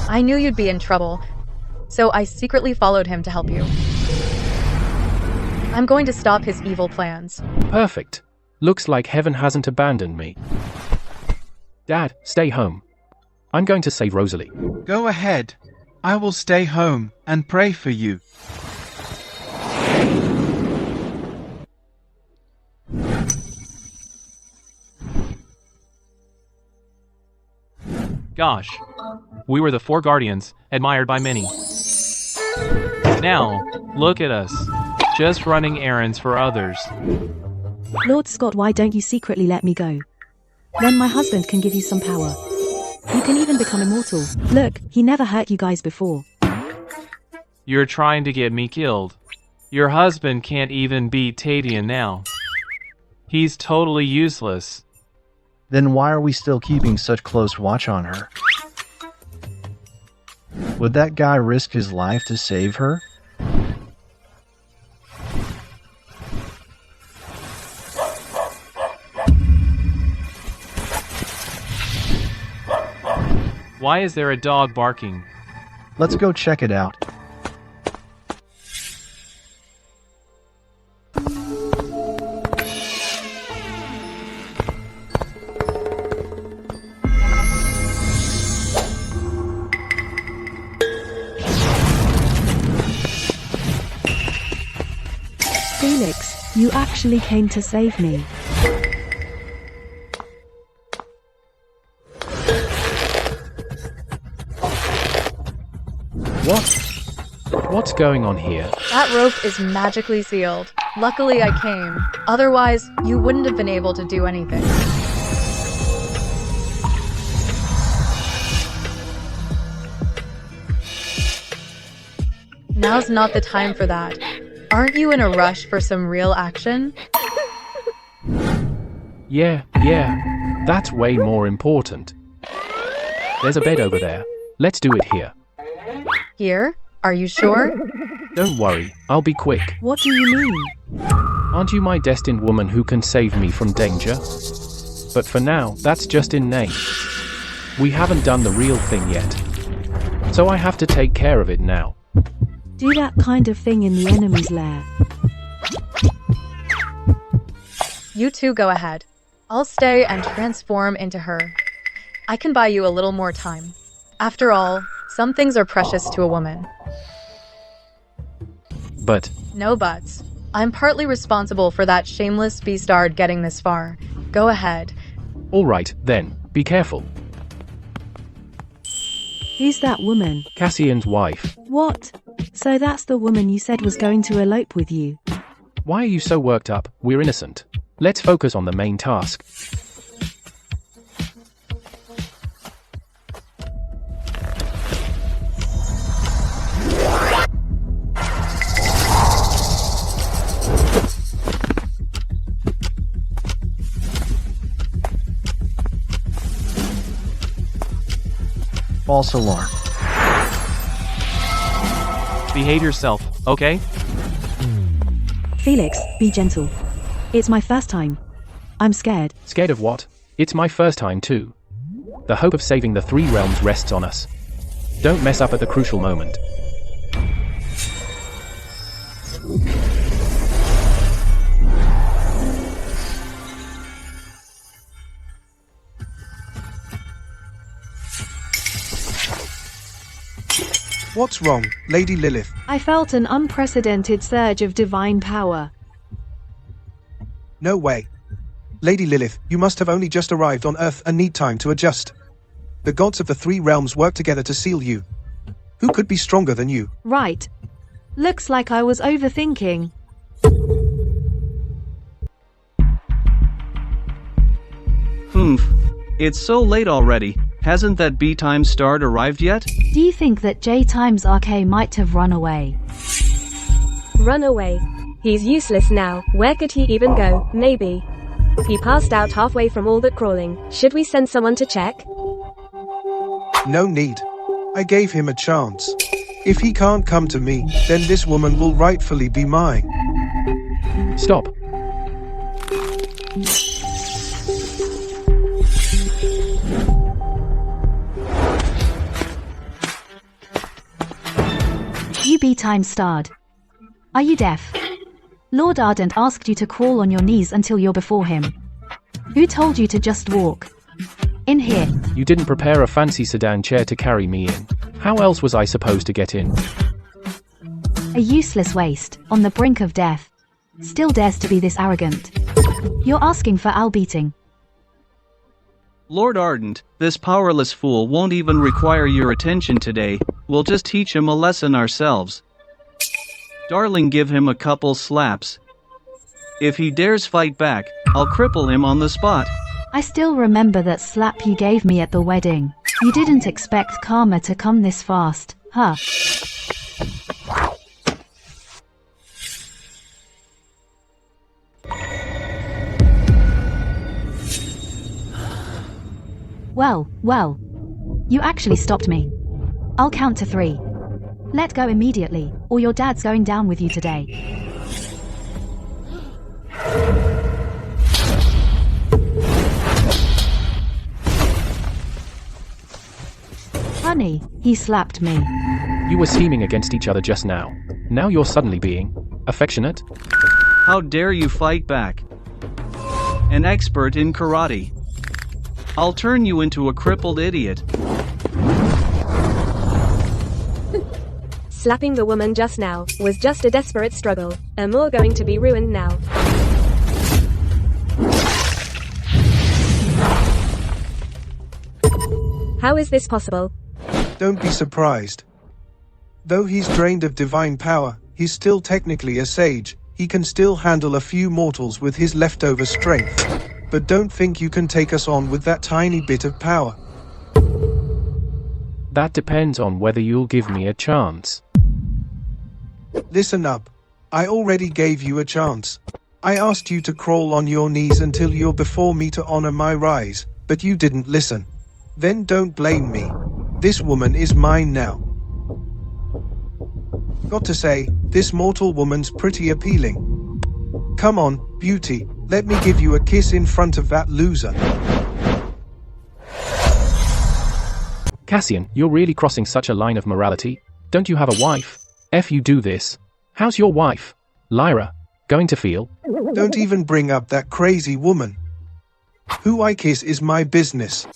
I knew you'd be in trouble, so I secretly followed him to help you. I'm going to stop his evil plans. Perfect. Looks like heaven hasn't abandoned me. Dad, stay home. I'm going to save Rosalie. Go ahead. I will stay home and pray for you. Gosh. We were the 4 guardians, admired by many. Now, look at us. Just running errands for others. Lord Scott, why don't you secretly let me go? Then my husband can give you some power. You can even become immortal. Look, he never hurt you guys before. You're trying to get me killed. Your husband can't even beat Tavian now. He's totally useless. Then why are we still keeping such close watch on her? Would that guy risk his life to save her? Why is there a dog barking? Let's go check it out. Felix, you actually came to save me. What's going on here? That rope is magically sealed. Luckily I came. Otherwise, you wouldn't have been able to do anything. Now's not the time for that. Aren't you in a rush for some real action? Yeah, that's way more important. There's a bed over there. Let's do it here. Here? Are you sure? Don't worry, I'll be quick. What do you mean? Aren't you my destined woman who can save me from danger? But for now, that's just in name. We haven't done the real thing yet. So I have to take care of it now. Do that kind of thing in the enemy's lair. You two go ahead. I'll stay and transform into her. I can buy you a little more time. After all, some things are precious to a woman. But... No buts. I'm partly responsible for that shameless beastard getting this far. Go ahead. Alright, then. Be careful. Who's that woman? Cassian's wife. What? So that's the woman you said was going to elope with you? Why are you so worked up? We're innocent. Let's focus on the main task. False alarm. Behave yourself, okay? Felix, be gentle. It's my first time. I'm scared. Scared of what? It's my first time too. The hope of saving the three realms rests on us. Don't mess up at the crucial moment. What's wrong, Lady Lilith? I felt an unprecedented surge of divine power. No way. Lady Lilith, you must have only just arrived on Earth and need time to adjust. The gods of the three realms work together to seal you. Who could be stronger than you? Right. Looks like I was overthinking. It's so late already. Hasn't that B-time start arrived yet? Do you think that J-Times RK might have run away? Run away. He's useless now. Where could he even go? Maybe. He passed out halfway from all that crawling. Should we send someone to check? No need. I gave him a chance. If he can't come to me, then this woman will rightfully be mine. Stop. You B-time starred. Are you deaf? Lord Ardent asked you to crawl on your knees until you're before him. Who told you to just walk? In here. You didn't prepare a fancy sedan chair to carry me in. How else was I supposed to get in? A useless waste, on the brink of death. Still dares to be this arrogant. You're asking for our beating. Lord Ardent, this powerless fool won't even require your attention today. We'll just teach him a lesson ourselves. Darling, give him a couple slaps. If he dares fight back, I'll cripple him on the spot. I still remember that slap you gave me at the wedding. You didn't expect karma to come this fast, huh? Well. You actually stopped me. I'll count to 3. Let go immediately, or your dad's going down with you today. Honey, he slapped me. You were scheming against each other just now. Now you're suddenly being affectionate? How dare you fight back? An expert in karate. I'll turn you into a crippled idiot. Slapping the woman just now was just a desperate struggle. Am I going to be ruined now? How is this possible? Don't be surprised. Though he's drained of divine power, he's still technically a sage. He can still handle a few mortals with his leftover strength. But don't think you can take us on with that tiny bit of power. That depends on whether you'll give me a chance. Listen up. I already gave you a chance. I asked you to crawl on your knees until you're before me to honor my rise, but you didn't listen. Then don't blame me. This woman is mine now. Got to say, this mortal woman's pretty appealing. Come on, beauty, let me give you a kiss in front of that loser. Cassian, you're really crossing such a line of morality. Don't you have a wife? If you do this, how's your wife, Lyra, going to feel? Don't even bring up that crazy woman. Who I kiss is my business.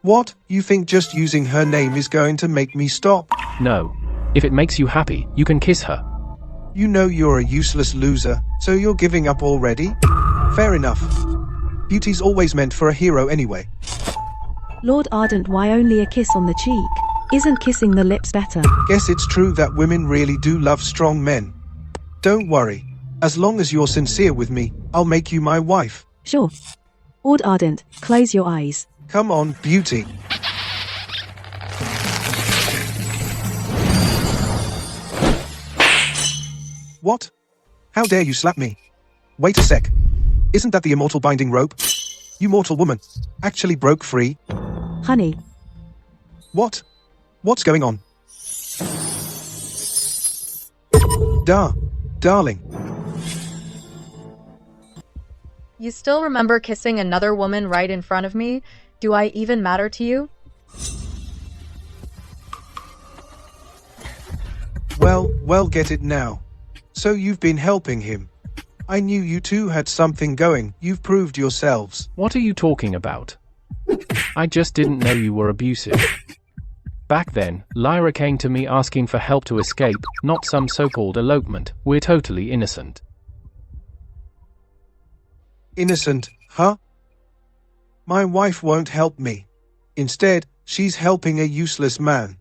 What, you think just using her name is going to make me stop? No. If it makes you happy, you can kiss her. You know you're a useless loser, so you're giving up already? Fair enough. Beauty's always meant for a hero anyway. Lord Ardent, why only a kiss on the cheek? Isn't kissing the lips better? Guess it's true that women really do love strong men. Don't worry. As long as you're sincere with me, I'll make you my wife. Sure. Lord Ardent, close your eyes. Come on, beauty. What? How dare you slap me? Wait a sec. Isn't that the immortal binding rope? You mortal woman. Actually broke free. Honey. What? What's going on? Darling. You still remember kissing another woman right in front of me? Do I even matter to you? Well, get it now. So you've been helping him. I knew you two had something going. You've proved yourselves. What are you talking about? I just didn't know you were abusive. Back then, Lyra came to me asking for help to escape, not some so-called elopement. We're totally innocent. Innocent, huh? My wife won't help me. Instead, she's helping a useless man.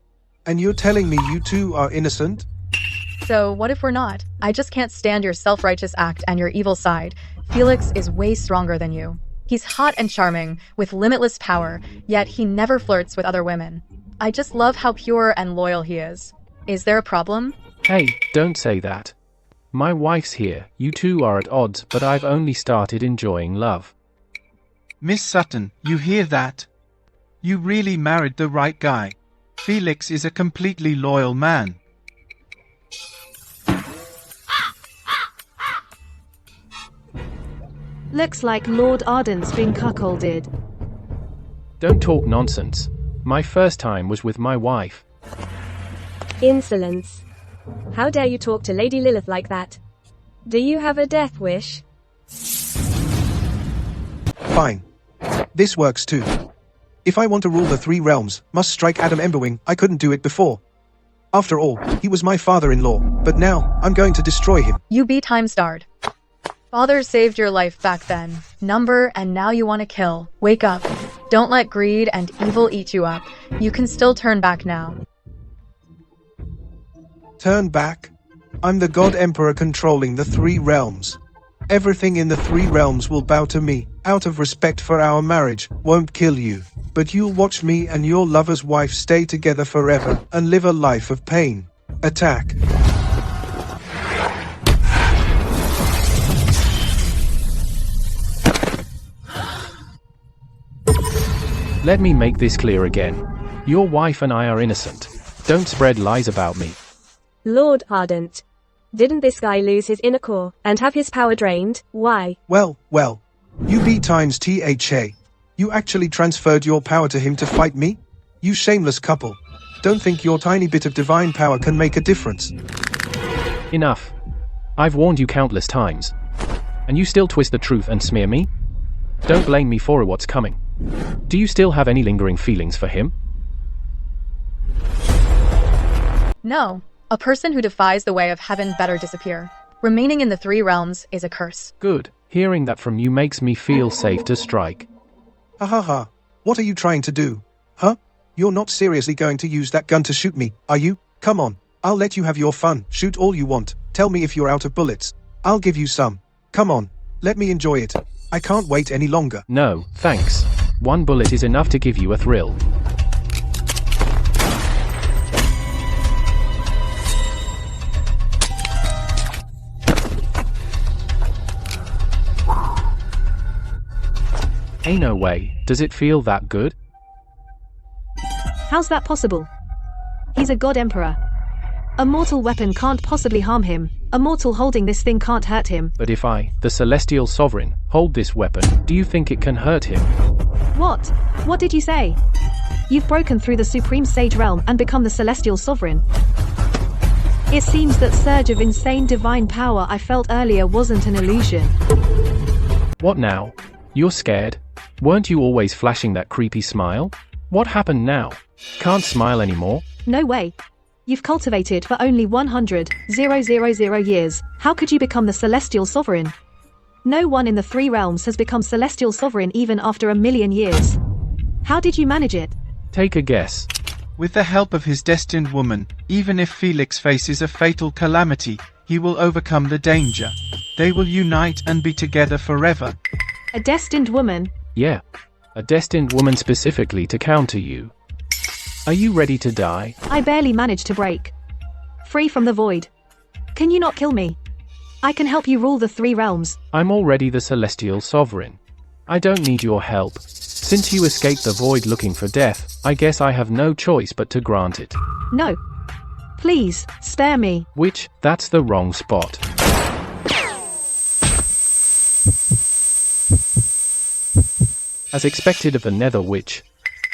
And you're telling me you two are innocent? So what if we're not? I just can't stand your self-righteous act and your evil side. Felix is way stronger than you. He's hot and charming, with limitless power, yet he never flirts with other women. I just love how pure and loyal he is. Is there a problem? Hey, don't say that. My wife's here, you two are at odds, but I've only started enjoying love. Miss Sutton, you hear that? You really married the right guy. Felix is a completely loyal man. Looks like Lord Ardent's been cuckolded. Don't talk nonsense. My first time was with my wife. Insolence. How dare you talk to Lady Lilith like that? Do you have a death wish? Fine. This works too. If I want to rule the 3 realms, must strike Adam Emberwing. I couldn't do it before. After all, he was my father-in-law, but now, I'm going to destroy him. You be time-starred. Father saved your life back then. Number, and now you want to kill. Wake up. Don't let greed and evil eat you up. You can still turn back now. Turn back? I'm the God Emperor controlling the 3 realms. Everything in the 3 realms will bow to me, out of respect for our marriage, won't kill you. But you'll watch me and your lover's wife stay together forever, and live a life of pain. Attack. Let me make this clear again. Your wife and I are innocent. Don't spread lies about me. Lord Ardent. Didn't this guy lose his inner core and have his power drained? Why? Well, you B times THA. You actually transferred your power to him to fight me? You shameless couple. Don't think your tiny bit of divine power can make a difference. Enough. I've warned you countless times. And you still twist the truth and smear me? Don't blame me for what's coming. Do you still have any lingering feelings for him? No. A person who defies the way of heaven better disappear. Remaining in the three realms is a curse. Good. Hearing that from you makes me feel safe to strike. Ha ha ha. What are you trying to do? Huh? You're not seriously going to use that gun to shoot me, are you? Come on. I'll let you have your fun. Shoot all you want. Tell me if you're out of bullets. I'll give you some. Come on. Let me enjoy it. I can't wait any longer. No, thanks. One bullet is enough to give you a thrill. Ain't no way. Does it feel that good? How's that possible? He's a god emperor. A mortal weapon can't possibly harm him. A mortal holding this thing can't hurt him. But if I, the celestial sovereign, hold this weapon, do you think it can hurt him? What? What did you say? You've broken through the supreme sage realm and become the celestial sovereign. It seems that surge of insane divine power I felt earlier wasn't an illusion. What now? You're scared? Weren't you always flashing that creepy smile? What happened now? Can't smile anymore? No way. You've cultivated for only 100,000 years. How could you become the celestial sovereign? No one in the three realms has become celestial sovereign even after 1,000,000 years. How did you manage it? Take a guess. With the help of his destined woman, even if Felix faces a fatal calamity, he will overcome the danger. They will unite and be together forever. A destined woman? Yeah. A destined woman specifically to counter you. Are you ready to die? I barely managed to break free from the void. Can you not kill me? I can help you rule the three realms. I'm already the celestial sovereign. I don't need your help. Since you escaped the void looking for death, I guess I have no choice but to grant it. No. Please, spare me. Which, that's the wrong spot. As expected of a nether witch.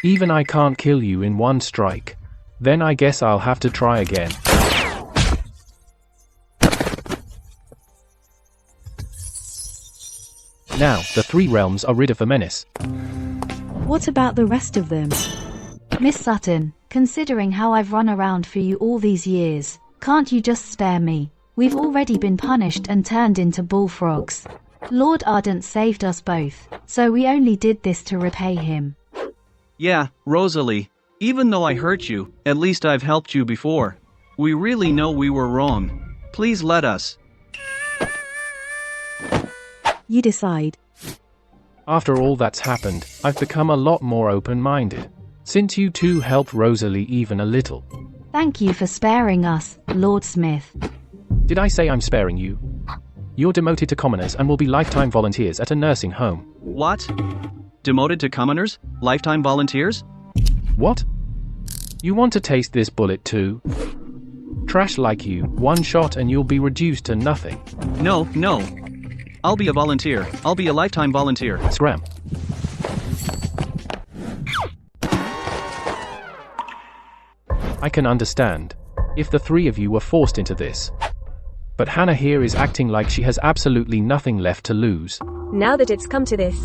Even I can't kill you in one strike. Then I guess I'll have to try again. Now, the three realms are rid of the menace. What about the rest of them? Miss Sutton, considering how I've run around for you all these years, can't you just spare me? We've already been punished and turned into bullfrogs. Lord Ardent saved us both, so we only did this to repay him. Yeah, Rosalie. Even though I hurt you, at least I've helped you before. We really know we were wrong. Please let us. You decide. After all that's happened, I've become a lot more open-minded. Since you two helped Rosalie even a little. Thank you for sparing us, Lord Smith. Did I say I'm sparing you? You're demoted to commoners and will be lifetime volunteers at a nursing home. What? Demoted to commoners? Lifetime volunteers? What? You want to taste this bullet too? Trash like you, one shot and you'll be reduced to nothing. No. I'll be a volunteer. I'll be a lifetime volunteer. Scram. I can understand. If the three of you were forced into this. But Hannah here is acting like she has absolutely nothing left to lose. Now that it's come to this,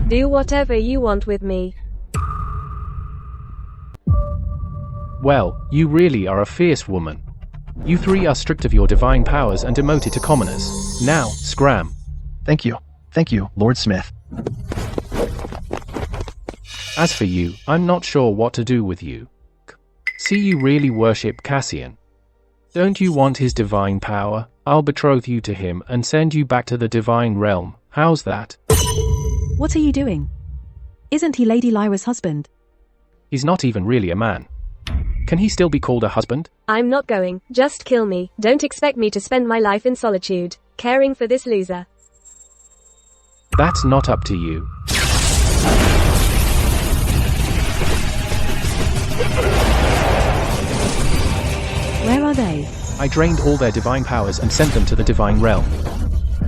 do whatever you want with me. Well, you really are a fierce woman. You three are stripped of your divine powers and demoted to commoners. Now, scram. Thank you, Lord Smith. As for you, I'm not sure what to do with you. See, you really worship Cassian. Don't you want his divine power? I'll betroth you to him and send you back to the divine realm. How's that? What are you doing? Isn't he Lady Lyra's husband? He's not even really a man. Can he still be called a husband? I'm not going. Just kill me. Don't expect me to spend my life in solitude, caring for this loser. That's not up to you. Where are they? I drained all their divine powers and sent them to the divine realm.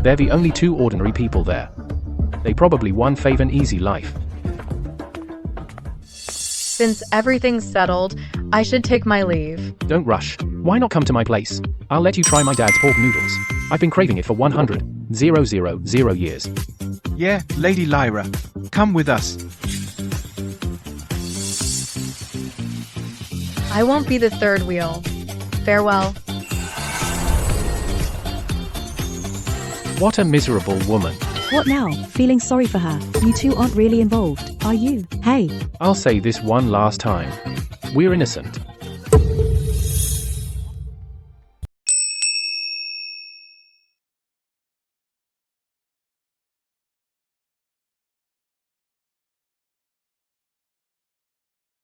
They're the only two ordinary people there. They probably won Fave an easy life. Since everything's settled, I should take my leave. Don't rush. Why not come to my place? I'll let you try my dad's pork noodles. I've been craving it for 100,000 years. Yeah, Lady Lyra. Come with us. I won't be the third wheel. Farewell. What a miserable woman. What now? Feeling sorry for her. You two aren't really involved, are you? Hey. I'll say this one last time. We're innocent.